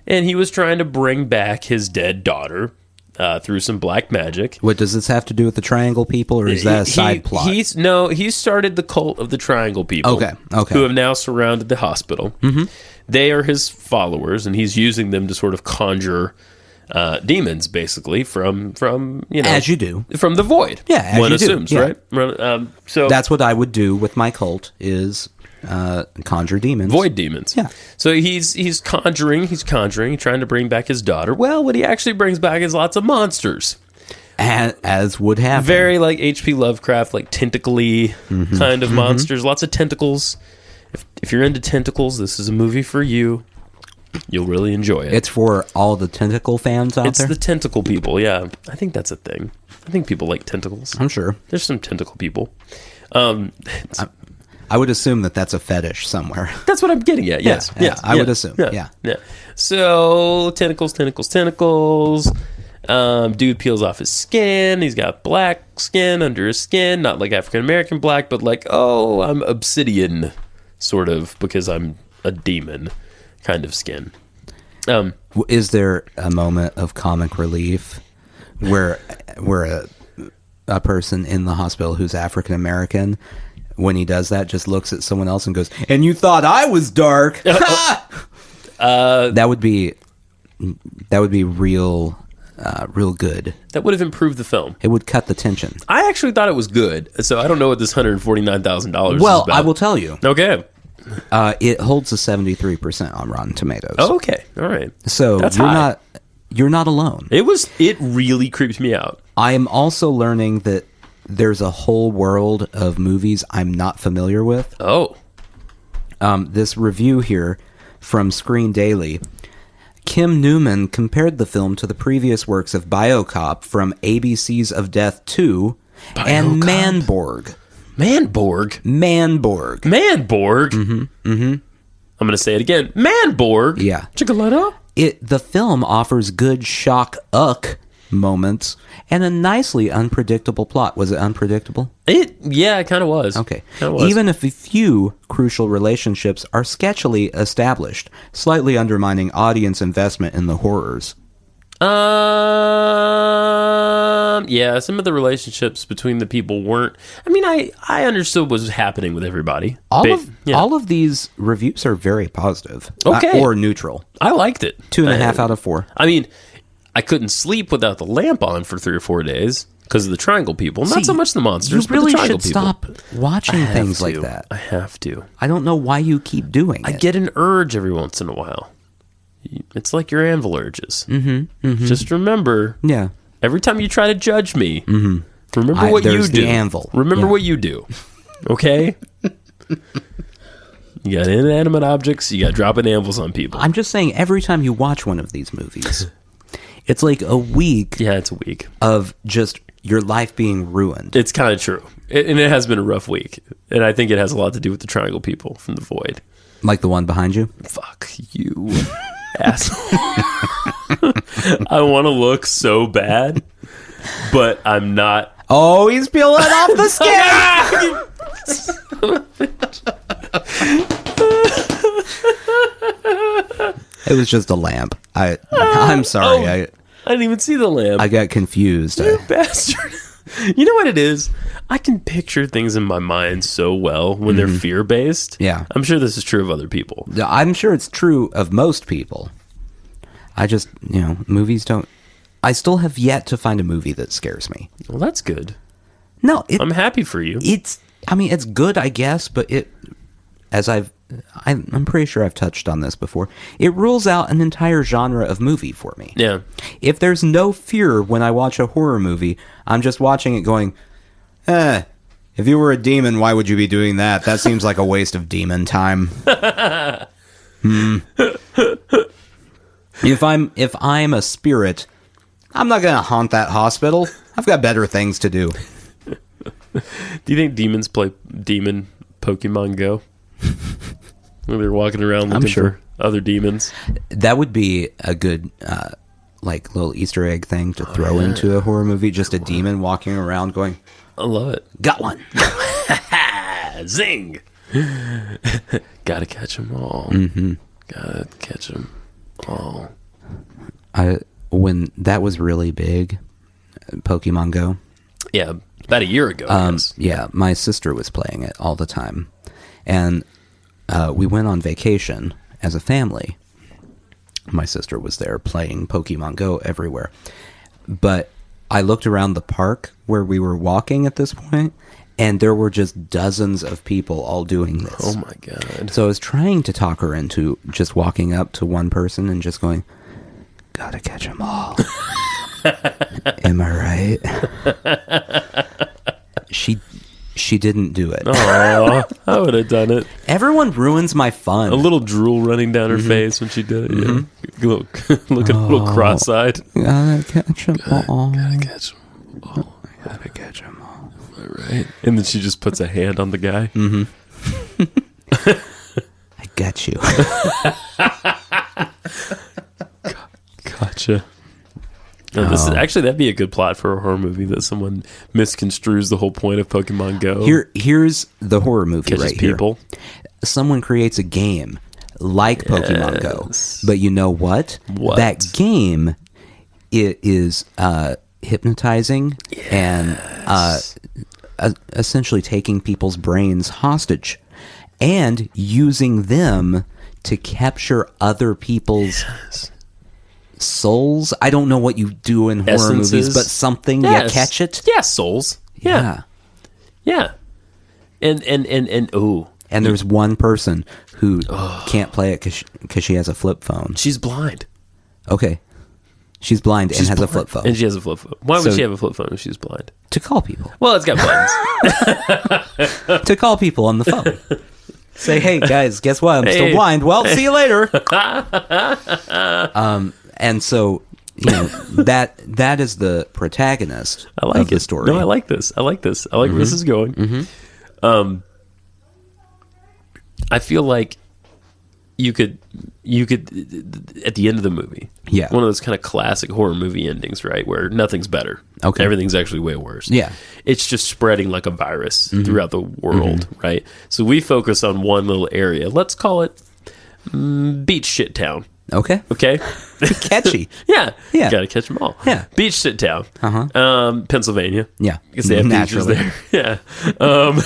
And he was trying to bring back his dead daughter through some black magic. What does this have to do with the triangle people, or is that a side plot? He started the cult of the triangle people. Okay. Who have now surrounded the hospital. Mm-hmm. They are his followers, and he's using them to sort of conjure demons, basically, from as you do, from the void. Yeah, as one you assumes, do. Yeah. Right? So that's what I would do with my cult: is conjure demons, void demons. Yeah. So he's conjuring, trying to bring back his daughter. Well, what he actually brings back is lots of monsters. As would happen. Very like H.P. Lovecraft, like tentacly kind of monsters. Lots of tentacles. If you're into tentacles, this is a movie for you. You'll really enjoy it. It's for all the tentacle fans out there? It's the tentacle people, yeah. I think that's a thing. I think people like tentacles. I'm sure. There's some tentacle people. I would assume that that's a fetish somewhere. That's what I'm getting at, yes. Yeah, I would assume, yeah. So, tentacles. Dude peels off his skin. He's got black skin under his skin. Not like African-American black, but like, oh, I'm obsidian, sort of, because I'm a demon kind of skin. Is there a moment of comic relief where a person in the hospital who's African-American, when he does that, just looks at someone else and goes, "And you thought I was dark?" That would be real good. That would have improved the film. It would cut the tension. I actually thought it was good, so I don't know what this $149,000 is Well, about. I will tell you. Okay. It holds a 73% on Rotten Tomatoes. Oh, okay. All right. So That's you're not alone. It really creeped me out. I am also learning that there's a whole world of movies I'm not familiar with. Oh. This review here from Screen Daily. Kim Newman compared the film to the previous works of BioCop from ABC's of Death 2 and Manborg. Manborg? Manborg. Manborg? I'm going to say it again. Manborg? Yeah. Chocolate? The film offers good shock moments and a nicely unpredictable plot. Was it unpredictable? Yeah, it kind of was. Okay. Kinda was. Even if a few crucial relationships are sketchily established, slightly undermining audience investment in the horrors. Yeah, some of the relationships between the people weren't. I mean, I understood what was happening with everybody. All of these reviews are very positive. Okay. Or neutral. I liked it. 2.5 out of 4. I mean, I couldn't sleep without the lamp on for 3 or 4 days because of the triangle people. Not so much the monsters, you really but the triangle should people. stop watching things like that. I have to. I don't know why you keep doing it. I get an urge every once in a while. It's like your Anvil urges. Just remember, every time you try to judge me, remember what you there's do. the Anvil. Remember what you do. Okay? You got inanimate objects, you got dropping anvils on people. I'm just saying, every time you watch one of these movies, it's like a week. Yeah, it's a week of just your life being ruined. It's kind of true. And it has been a rough week. And I think it has a lot to do with the triangle people from the void. Like the one behind you? Fuck you, asshole. I want to look so bad, but I'm not. Oh, he's peeling off the skin! It was just a lamp. I'm sorry. I didn't even see the lamp. I got confused. You bastard. You know what it is? I can picture things in my mind so well when they're fear-based. Yeah. I'm sure this is true of other people. I'm sure it's true of most people. I just, movies don't... I still have yet to find a movie that scares me. Well, that's good. No, I'm happy for you. It's good, I guess, but I'm pretty sure I've touched on this before. It rules out an entire genre of movie for me. Yeah. If there's no fear when I watch a horror movie, I'm just watching it going, if you were a demon, why would you be doing that? That seems like a waste of demon time. If I'm a spirit, I'm not going to haunt that hospital. I've got better things to do. Do you think demons play demon Pokemon Go? When they're walking around looking for other demons? That would be a good little Easter egg thing to throw into a horror movie. Just a demon walking around going, I love it. Got one. Zing. Gotta catch them all. Gotta catch them all. When that was really big, Pokemon Go. Yeah, about a year ago. Yeah, my sister was playing it all the time. And we went on vacation as a family. My sister was there playing Pokemon Go everywhere. But I looked around the park where we were walking at this point, and there were just dozens of people all doing this. Oh my God. So I was trying to talk her into just walking up to one person and just going, gotta catch them all. Am I right? She didn't do it. Oh, I would have done it. Everyone ruins my fun. A little drool running down her face when she did it. Yeah. Looking a little cross-eyed. Gotta catch them all. Gotta catch them all. Gotta catch them all. All right. And then she just puts a hand on the guy. I got you. Gotcha. No, this is actually, that'd be a good plot for a horror movie, that someone misconstrues the whole point of Pokemon Go. Here's the horror movie Catches right people. Here. Someone creates a game like Pokemon Go, but you know what? That game is hypnotizing and essentially taking people's brains hostage and using them to capture other people's souls. I don't know what you do in horror movies, but something, you catch it. Yeah, souls. Yeah. And there's one person who can't play it because she has a flip phone. She's blind. Okay. She's blind and has a flip phone. And she has a flip phone. Why would she have a flip phone if she's blind? To call people. Well, it's got buttons. To call people on the phone. Say, hey guys, guess what? I'm Hey. still blind. Well, see you later. And so, you know, that is the protagonist I like of the it. story. No, I like this. I like this. I like where this is going. I feel like you could at the end of the movie, Yeah. one of those kind of classic horror movie endings, right, where nothing's better. Okay. Everything's actually way worse. Yeah. It's just spreading like a virus throughout the world, right? So we focus on one little area. Let's call it Beach Shit Town. Okay. Okay. Catchy. Yeah. Yeah. Got to catch them all. Yeah. Beach Shit Town. Pennsylvania. Yeah. Because they have beaches Naturally. there. Yeah.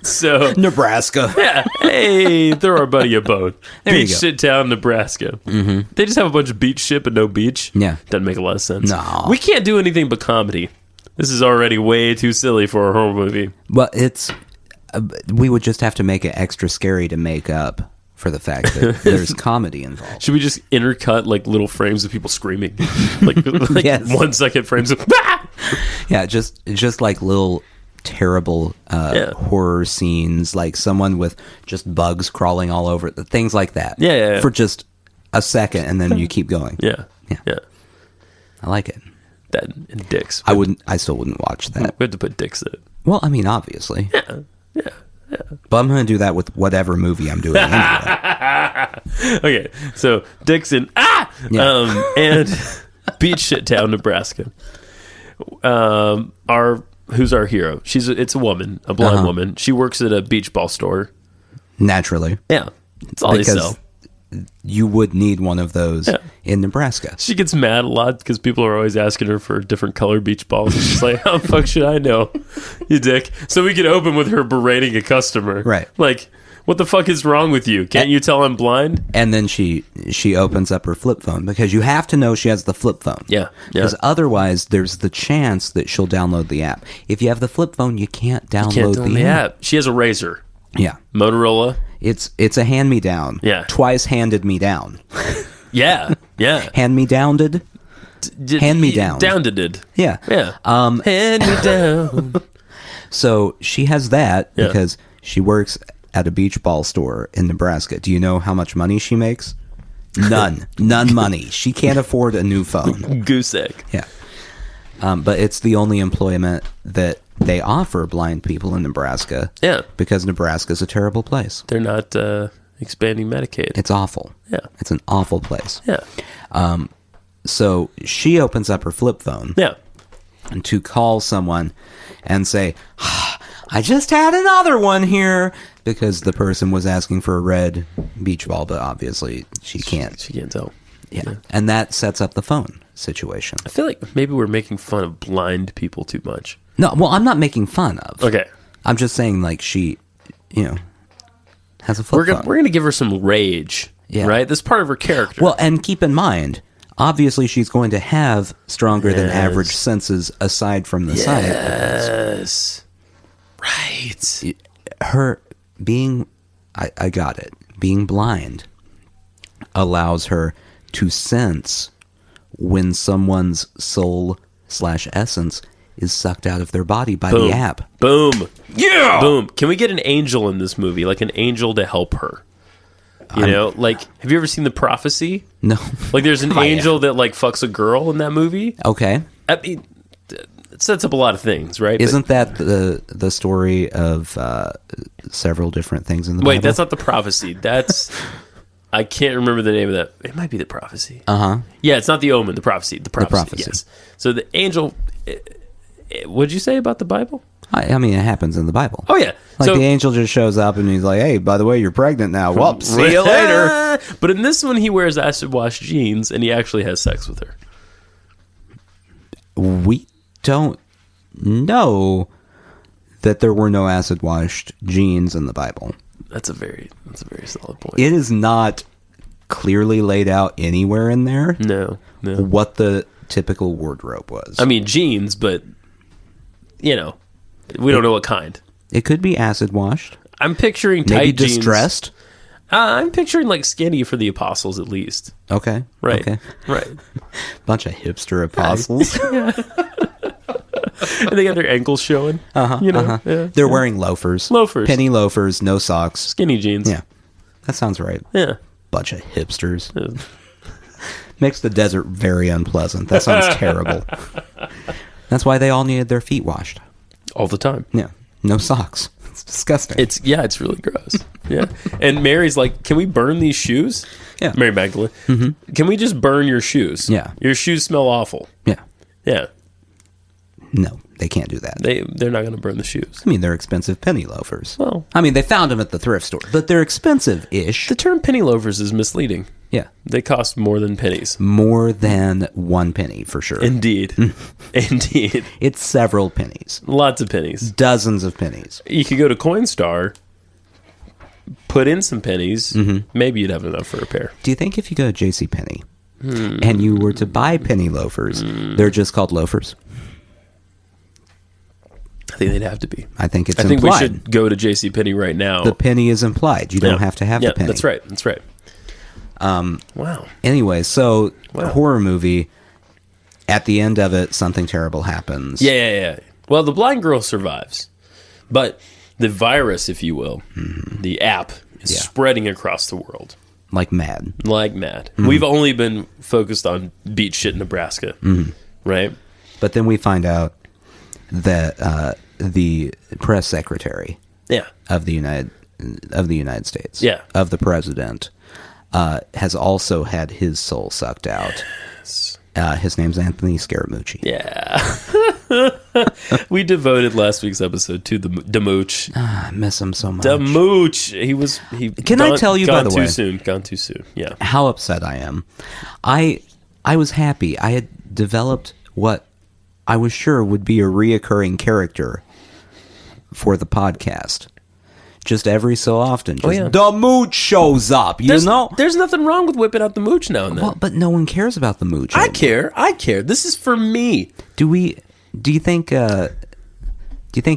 So Nebraska. yeah. Hey, throw our buddy a bone. There you Beach go. Shit Town, Nebraska. Mm-hmm. They just have a bunch of beach shit but no beach. Yeah. Doesn't make a lot of sense. No. We can't do anything but comedy. This is already way too silly for a horror movie. Well, it's we would just have to make it extra scary to make up for the fact that there's comedy involved. Should we just intercut like little frames of people screaming? like Yes. 1 second frames of Yeah, just like little terrible horror scenes, like someone with just bugs crawling all over it, things like that. Yeah. For just a second, and then you keep going. Yeah. Yeah. Yeah. I like it. That and dicks. I still wouldn't watch that. We had to put dicks in it. Well, I mean, obviously. Yeah. But I'm going to do that with whatever movie I'm doing anyway. Okay, so Dixon, Yeah. and Beach Shit Town, Nebraska. Who's our hero? It's a woman, a blind woman. She works at a beach ball store. Naturally. Yeah, that's all they sell. Because you would need one of those Yeah. in Nebraska. She gets mad a lot because people are always asking her for different color beach balls. And she's like, "How the fuck should I know, you dick?" So we can open with her berating a customer, Right. Like, what the fuck is wrong with you? Can't you tell I'm blind? And then she opens up her flip phone, because you have to know she has the flip phone. Yeah. Because otherwise, there's the chance that she'll download the app. If you have the flip phone, you can't download, Can't tell the the app. app. She has a razor, Yeah. Motorola. It's a hand me down. Yeah. Twice handed me down. Yeah, yeah. Hand me downed. Hand me down. Downed. Yeah. Yeah. Hand me down. So she has that Yeah. because she works at a beach ball store in Nebraska. Do you know how much money she makes? None. None money. She can't afford a new phone. Goose egg. Yeah. But it's the only employment that they offer blind people in Nebraska. Yeah. Because Nebraska's a terrible place. They're not expanding Medicaid. It's awful. Yeah. It's an awful place. Yeah. So she opens up her flip phone Yeah. to call someone and say, I just had another one here, because the person was asking for a red beach ball, but obviously she can't. She can't tell. Yeah. And that sets up the phone situation. I feel like maybe we're making fun of blind people too much. No, well, I'm not making fun of. Okay. I'm just saying, like, she, has a flip phone. We're gonna give her some rage. Yeah. Right? That's part of her character. Well, and keep in mind, obviously she's going to have stronger than Yes. average senses aside from the sight. yes. Right. Her being, I got it, being blind allows her to sense when someone's soul/essence is sucked out of their body by Boom. the app. Boom. Yeah. Boom. Can we get an angel in this movie? Like an angel to help her? You know, like, have you ever seen The Prophecy? No. Like, there's an Oh, yeah. angel that, like, fucks a girl in that movie. Okay. I mean, it sets up a lot of things, right? Isn't that the story of several different things in the Wait, Bible? that's not The Prophecy. That's... I can't remember the name of that. It might be The Prophecy. Uh-huh. Yeah, it's not The Omen. The Prophecy. The Prophecy. Prophecy. Yes. So the angel... What'd you say about the Bible? I mean, it happens in the Bible. Oh, yeah. Like, so, the angel just shows up and he's like, hey, by the way, you're pregnant now. Well, see you later. But in this one, he wears acid wash jeans and he actually has sex with her. We don't know that there were no acid-washed jeans in the Bible. That's a very solid point. It is not clearly laid out anywhere in there No. what the typical wardrobe was. I mean, jeans, but, you know, we don't know what kind. It could be acid-washed. I'm picturing tight Maybe jeans. distressed. I'm picturing, like, skinny for the apostles, at least. Okay. Right. Okay. Right. Bunch of hipster apostles. And they got their ankles showing. Yeah. They're wearing loafers. Loafers. Penny loafers, no socks. Skinny jeans. Yeah. That sounds right. Yeah. Bunch of hipsters. Makes the desert very unpleasant. That sounds terrible. That's why they all needed their feet washed. All the time. Yeah. No socks. It's disgusting. It's really gross. Yeah. And Mary's like, can we burn these shoes? Yeah. Mary Magdalene. Mm-hmm. Can we just burn your shoes? Yeah. Your shoes smell awful. Yeah. Yeah. No, they can't do that. They're not going to burn the shoes. I mean, they're expensive penny loafers. Well, I mean, they found them at the thrift store, but they're expensive-ish. the term penny loafers is misleading. Yeah. They cost more than pennies. More than 1 penny, for sure. Indeed. Indeed. It's several pennies. Lots of pennies. Dozens of pennies. You could go to Coinstar, put in some pennies, maybe you'd have enough for a pair. Do you think if you go to JCPenney and you were to buy penny loafers, they're just called loafers? I think they'd have to be. I think it's I think implied. we should go to JCPenney right now. The penny is implied. You don't have to have the penny. That's right. That's right. Wow. Anyway, so Wow. horror movie, at the end of it, something terrible happens. Yeah. Well, the blind girl survives, but the virus, if you will, the app is spreading across the world Like mad. like mad. We've only been focused on beach shit Nebraska, right? But then we find out that the press secretary Yeah. of the United States, Yeah. of the president, has also had his soul sucked out. His name's Anthony Scaramucci. Yeah. We devoted last week's episode to the Demooch. I miss him so much. Demooch. Can I tell you, by the way? Gone too soon. Yeah. How upset I am. I was happy. I had developed what I was sure would be a reoccurring character for the podcast. Just every so often, just the mooch shows up. You know, there's nothing wrong with whipping out the mooch now and then. well, but no one cares about the mooch. I care. This is for me. Do you think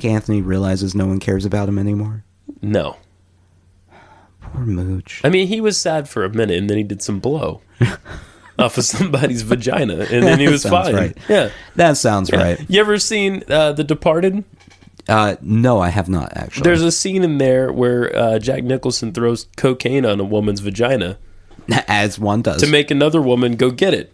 Anthony realizes no one cares about him anymore? No. Poor mooch. I mean, he was sad for a minute, and then he did some blow off of somebody's vagina, and then he was Sounds fine. right. Yeah. That sounds right. You ever seen The Departed? No, I have not, actually. There's a scene in there where Jack Nicholson throws cocaine on a woman's vagina As one does. to make another woman go get it.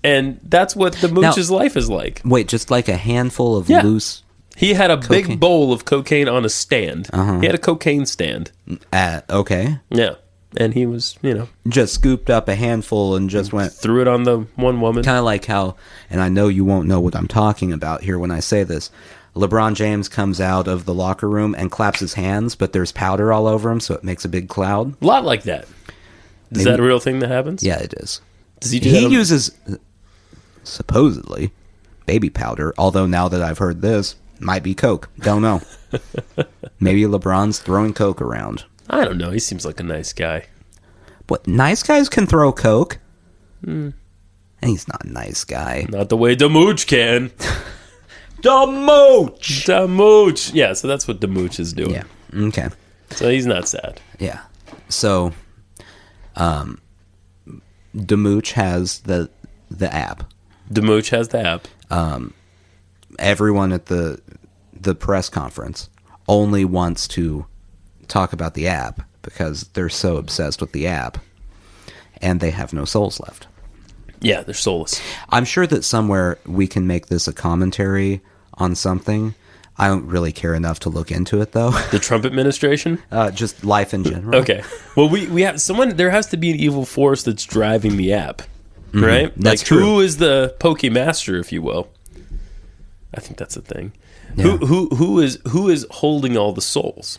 And that's what the mooch's life is like. Wait, just like a handful of Yeah. loose... He had a Cocaine. big bowl of cocaine on a stand. He had a cocaine stand. Okay. Yeah. And he was, Just scooped up a handful and just went... threw it on the one woman. Kind of like how, and I know you won't know what I'm talking about here when I say this, LeBron James comes out of the locker room and claps his hands, but there's powder all over him, so it makes a big cloud. A lot like that. Is that a real thing that happens? Yeah, it is. Does he do He that? uses, supposedly, baby powder, although now that I've heard this, might be Coke. Don't know. Maybe LeBron's throwing Coke around. I don't know. He seems like a nice guy. What, nice guys can throw Coke? He's not a nice guy. Not the way Demooch can. Demooch! Demooch. Yeah, so that's what Demooch is doing. Yeah, okay. So he's not sad. Yeah. So, Demooch has the app. Demooch has the app. Everyone at the press conference only wants to talk about the app because they're so obsessed with the app, and they have no souls left. Yeah, they're soulless. I'm sure that somewhere we can make this a commentary on something. I don't really care enough to look into it, though. The Trump administration? Just life in general. Okay. Well, we have someone. There has to be an evil force that's driving the app, right? That's like, true. Who is the Pokemaster, if you will? I think that's a thing. Yeah. Who is holding all the souls?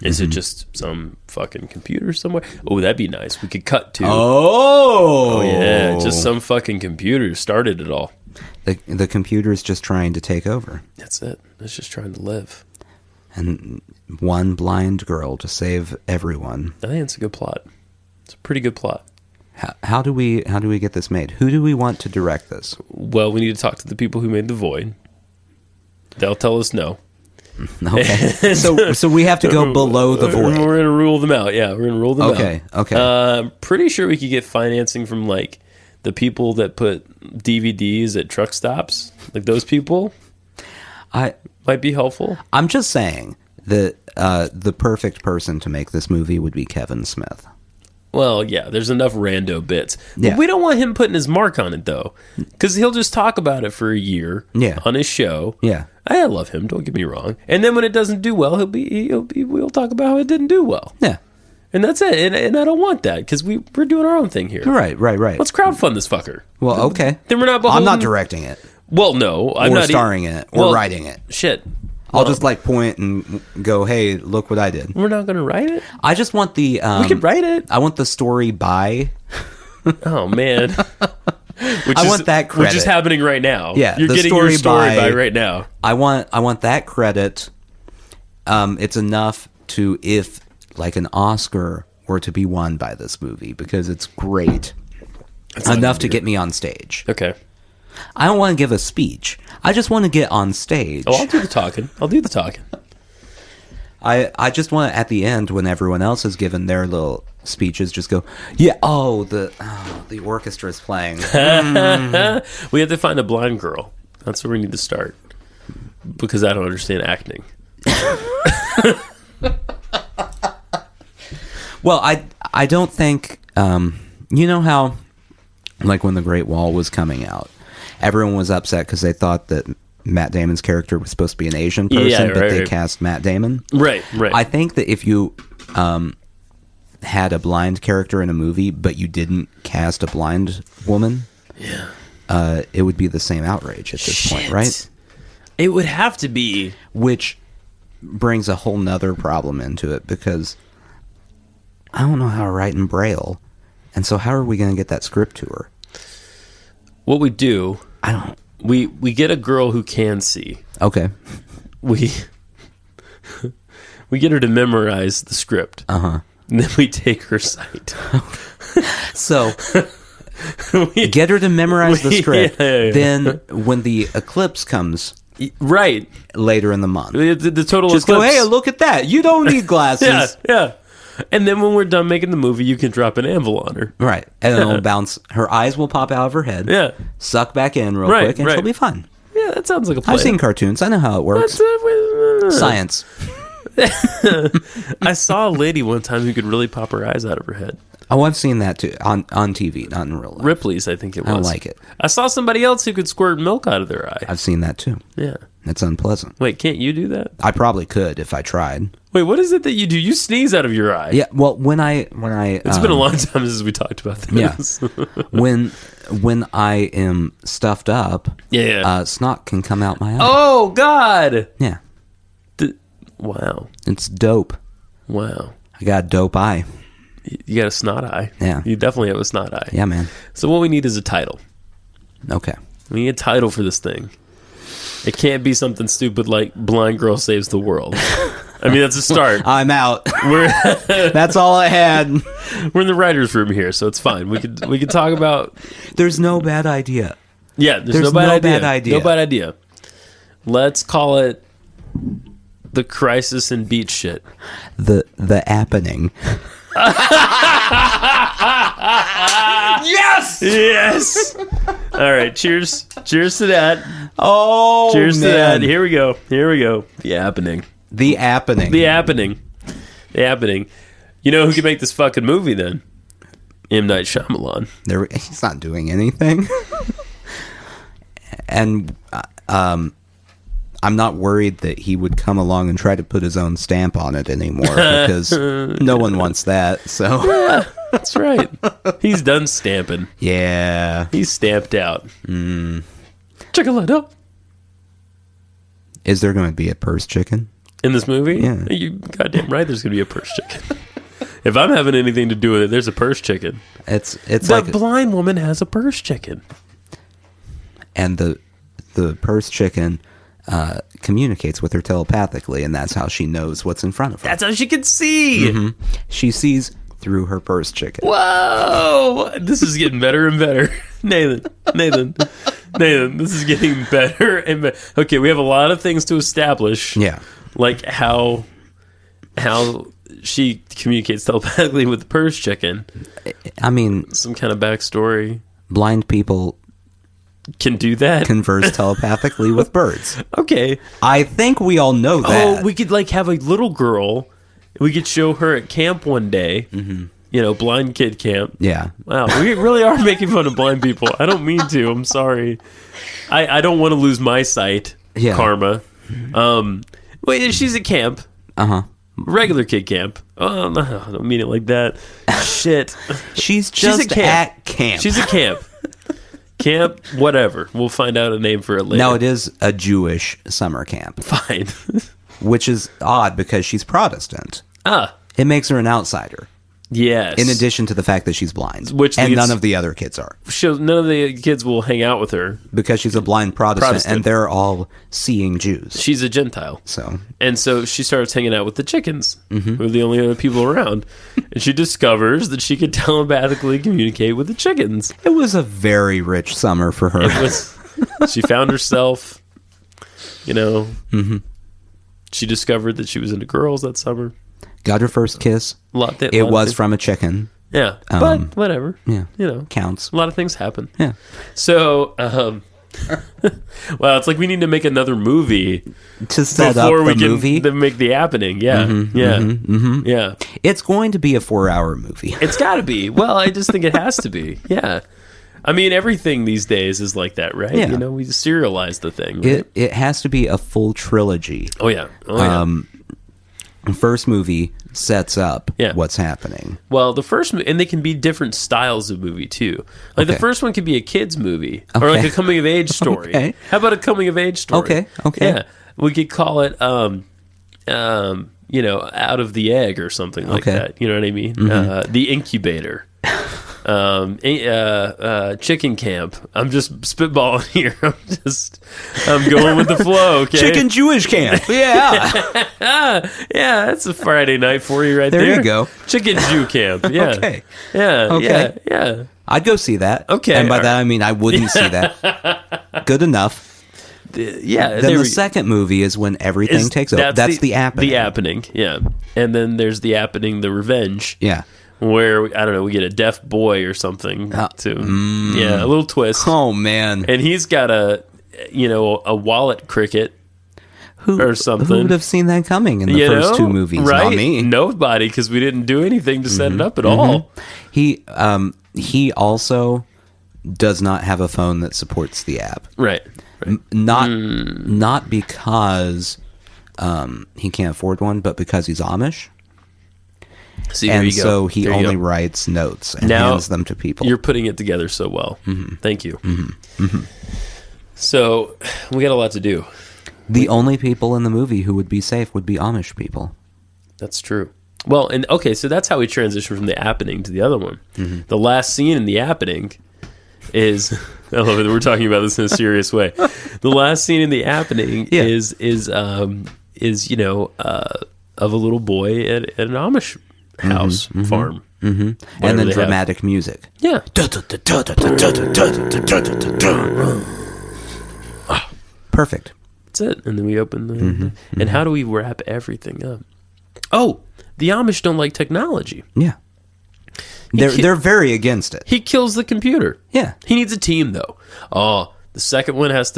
Is it just some fucking computer somewhere? Oh, that'd be nice. We could cut to. Oh Yeah, just some fucking computer started it all. The computer's just trying to take over, That's it. It's just trying to live. and one blind girl to save everyone. I think it's a good plot. It's a pretty good plot. How do we get this made? Who do we want to direct this? Well, we need to talk to the people who made The Void. They'll tell us no. Okay, so we have to go below the void. We're gonna rule them out. Yeah, we're gonna rule them out. Okay. Pretty sure we could get financing from like the people that put DVDs at truck stops, like those people. might be helpful. I'm just saying that the perfect person to make this movie would be Kevin Smith. Well, yeah, there's enough rando bits. Yeah. But we don't want him putting his mark on it, though. Because he'll just talk about it for a year on his show. Yeah. I love him, don't get me wrong. And then when it doesn't do well, we'll talk about how it didn't do well. Yeah. And that's it. And I don't want that, because we're doing our own thing here. Right. Let's crowdfund this fucker. Well, okay. Then we're not beholden. I'm not directing it. Well, no. I'm or not starring in it. Or writing it. Shit. I'll just point and go, hey, look what I did. We're not going to write it? I just want the... we could write it. I want the story by... Oh, man. I want that credit. Which is happening right now. Yeah, You're getting your story by right now. I want that credit. It's enough to, if like an Oscar were to be won by this movie, because it's great. It's enough to get me on stage. Okay. I don't want to give a speech. I just want to get on stage. Oh, I'll do the talking. I just want to, at the end, when everyone else has given their little speeches, just go, yeah, the orchestra's playing. We have to find a blind girl. That's where we need to start. Because I don't understand acting. Well, I don't think, you know how, like when The Great Wall was coming out, everyone was upset because they thought that Matt Damon's character was supposed to be an Asian person, but they cast Matt Damon. Right. I think that if you had a blind character in a movie, but you didn't cast a blind woman, it would be the same outrage at this point, right? It would have to be. Which brings a whole nother problem into it, because I don't know how to write in Braille, and so how are we going to get that script to her? What we do... I don't... We get a girl who can see. Okay. We get her to memorize the script. Uh-huh. And then we take her sight. So, get her to memorize the script. Yeah. Then, when the eclipse comes... Right. Later in the month. The total just eclipse. Go, hey, look at that. You don't need glasses. Yeah. And then when we're done making the movie, you can drop an Anvil on her. Right. And then it'll bounce. Her eyes will pop out of her head. Yeah. Suck back in real quick, and she'll be fine. Yeah, that sounds like a plan. I've seen cartoons. I know how it works. Science. I saw a lady one time who could really pop her eyes out of her head. Oh, I've seen that too. On TV, not in real life. Ripley's, I think it was. I don't like it. I saw somebody else who could squirt milk out of their eye. I've seen that too. Yeah. It's unpleasant. Wait, can't you do that? I probably could if I tried. Wait, what is it that you do? You sneeze out of your eye. Yeah, well, when I It's been a long time since we talked about this. Yeah. when I am stuffed up, snot can come out my eye. Oh, God! Yeah. Wow. It's dope. Wow. I got a dope eye. You got a snot eye. Yeah. You definitely have a snot eye. Yeah, man. So what we need is a title. Okay. We need a title for this thing. It can't be something stupid like Blind Girl Saves the World. I mean, that's a start. I'm out. That's all I had. We're in the writer's room here, so it's fine. We could talk about... There's no bad idea. Yeah, there's no bad idea. No bad idea. Let's call it The Crisis in Beach Shit. The Appening. Yes. All right. Cheers to that. Oh, cheers man. to that. Here we go. The Appening. You know who can make this fucking movie then? M. Night Shyamalan. He's not doing anything. And I'm not worried that he would come along and try to put his own stamp on it anymore, because no one wants that. So yeah, that's right. He's done stamping. Yeah, he's stamped out. Check it out. Is there going to be a purse chicken in this movie? Yeah, you goddamn right. There's going to be a purse chicken. If I'm having anything to do with it, there's a purse chicken. It's that like blind woman has a purse chicken, and the purse chicken communicates with her telepathically, and that's how she knows what's in front of her. That's how she can see. Mm-hmm. She sees through her purse chicken. Whoa! This is getting better and better. Nathan, this is getting better and better. Okay, we have a lot of things to establish. Yeah. Like how she communicates telepathically with the purse chicken. I mean, some kind of backstory. Blind people can do that. Converse telepathically with birds. Okay. I think we all know that. Oh, we could like have a little girl. We could show her at camp one day. You know, blind kid camp. Yeah. Wow, we really are making fun of blind people. I don't mean to. I'm sorry. I don't want to lose my sight. Yeah. Karma. Wait, she's at camp. Regular kid camp. Oh, no, I don't mean it like that. Shit. She's just at camp. She's at camp. Camp, whatever. We'll find out a name for it later. No, it is a Jewish summer camp. Fine. Which is odd because she's Protestant. It makes her an outsider. Yes. In addition to the fact that she's blind. Which and leads- none of the other kids are. None of the kids will hang out with her. Because she's a blind Protestant. And they're all seeing Jews. She's a Gentile. And so she starts hanging out with the chickens, who are the only other people around. And she discovers that she could telepathically communicate with the chickens. It was a very rich summer for her. She found herself, you know. She discovered that she was into girls that summer. Got her first kiss. It was from a chicken. Yeah, but whatever. Yeah, you know, counts. A lot of things happen. Yeah. So, well, it's like we need to make another movie to set up the movie. To make the happening. Yeah, yeah. It's going to be a 4-hour movie. It's got to be. Well, I just think it has to be. Yeah. I mean, everything these days is like that, right? Yeah. You know, we serialize the thing. Right? It has to be a full trilogy. Oh yeah. Oh yeah. First movie sets up what's happening. Well, the first and they can be different styles of movie too. Like the first one could be a kids movie or like a coming of age story. Okay. How about a coming of age story? Okay. Yeah, we could call it you know, Out of the Egg or something like that. You know what I mean? The Incubator. Chicken Camp. I'm just spitballing here. I'm going with the flow. Okay, Chicken Jewish Camp. Yeah, yeah. That's a Friday night for you, right there. There you go. Chicken Jew Camp. Yeah. Okay. Yeah. Okay. Yeah. I'd go see that. Okay. And by that I mean I wouldn't see that. Good enough. Yeah. Then the second movie is when everything takes over. That's the Appening. The Appening. Yeah. And then there's the Appening, the Revenge. Yeah. Where, I don't know, we get a deaf boy or something too. Yeah, a little twist. Oh, man. And he's got a wallet cricket or something. Who would have seen that coming in the first two movies? Right? Not me. Nobody, because we didn't do anything to set it up at all. He also does not have a phone that supports the app. Right. Not because he can't afford one, but because he's Amish. See, there and you go. So he only writes notes and hands them to people. You're putting it together so well. Thank you. So we got a lot to do. The only people in the movie who would be safe would be Amish people. That's true. Well, and okay, so that's how we transition from the Appening to the other one. The last scene in the Appening is I love it. We're talking about this in a serious way. The last scene in the Appening is you know of a little boy at an Amish house farm. And then dramatic music. Yeah. Perfect. That's it. And then we open the and how do we wrap everything up? Oh, the Amish don't like technology. Yeah. They're very against it. He kills the computer. Yeah. He needs a team though. Oh, the third one, has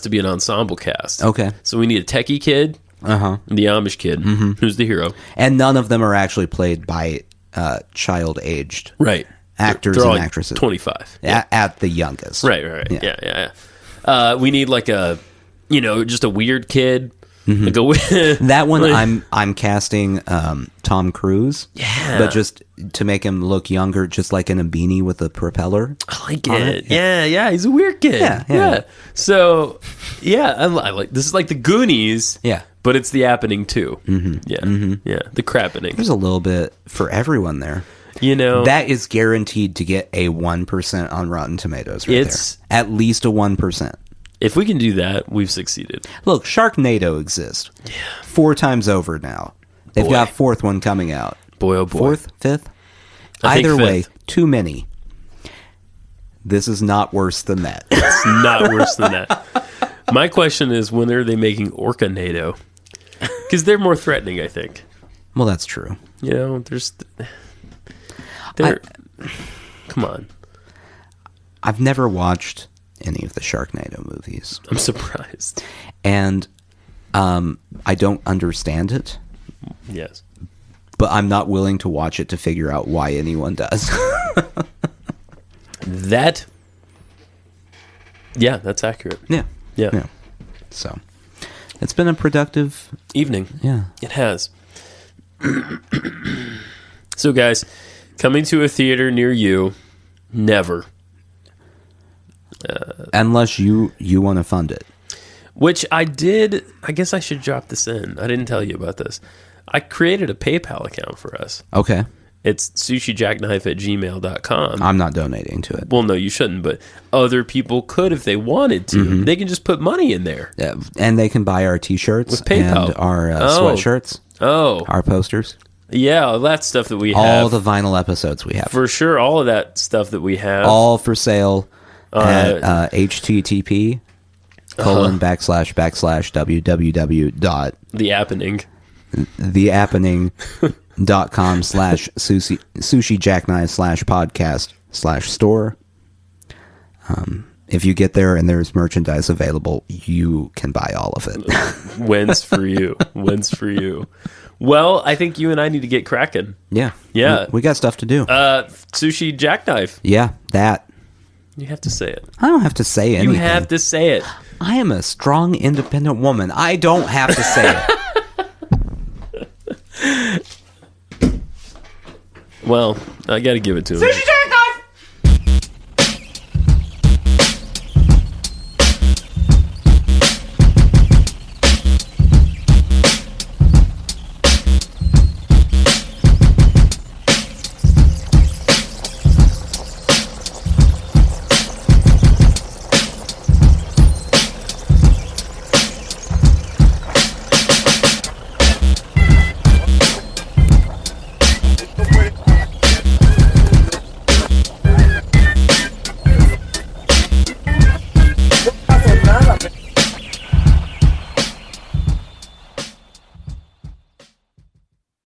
to be an ensemble cast. Okay. So we need a techie kid. And the Amish kid, who's the hero. And none of them are actually played by child-aged actors They're and all actresses. 25. At the youngest. Right. Yeah. We need like just a weird kid. Like that one I'm casting Tom Cruise. Yeah. But just to make him look younger, just like in a beanie with a propeller. I like it. Yeah. He's a weird kid. Yeah. So, I like this is like the Goonies. Yeah. But it's the Appening too. Yeah. The Crappening. There's a little bit for everyone there. You know, that is guaranteed to get a 1% on Rotten Tomatoes. There, at least a 1%. If we can do that, we've succeeded. Look, Sharknado exists. Yeah. 4 times over now. They've got a 4th one coming out. Boy, oh boy. 4th, 5th. Either way, too many. This is not worse than that. It's not worse than that. My question is, when are they making Orcanado? Because they're more threatening, I think. Well, that's true. You know, come on. I've never watched any of the Sharknado movies, I'm surprised. and I don't understand it, Yes. but I'm not willing to watch it to figure out why anyone does. Yeah, that's accurate. Yeah. So it's been a productive Evening. Yeah. It has. So, guys, coming to a theater near you, never. Unless you want to fund it. Which I did. I guess I should drop this in. I didn't tell you about this. I created a PayPal account for us. Okay. It's sushijackknife@gmail.com. I'm not donating to it. Well, no, you shouldn't, but other people could if they wanted to. They can just put money in there. Yeah, and they can buy our T-shirts With PayPal. and our sweatshirts, our posters, Yeah, all that stuff that we have. all the vinyl episodes we have. For sure, all of that stuff that we have. All for sale at http:// www. The Appening. theappening.com/sushi jackknife/podcast/store. If you get there and there's merchandise available, you can buy all of it. Wins for you. Wins for you. Well, I think you and I need to get cracking. Yeah. Yeah. We got stuff to do. Sushi Jackknife. Yeah, that. You have to say it. I don't have to say anything. You have to say it. I am a strong, independent woman. I don't have to say it. Well, I got to give it to him.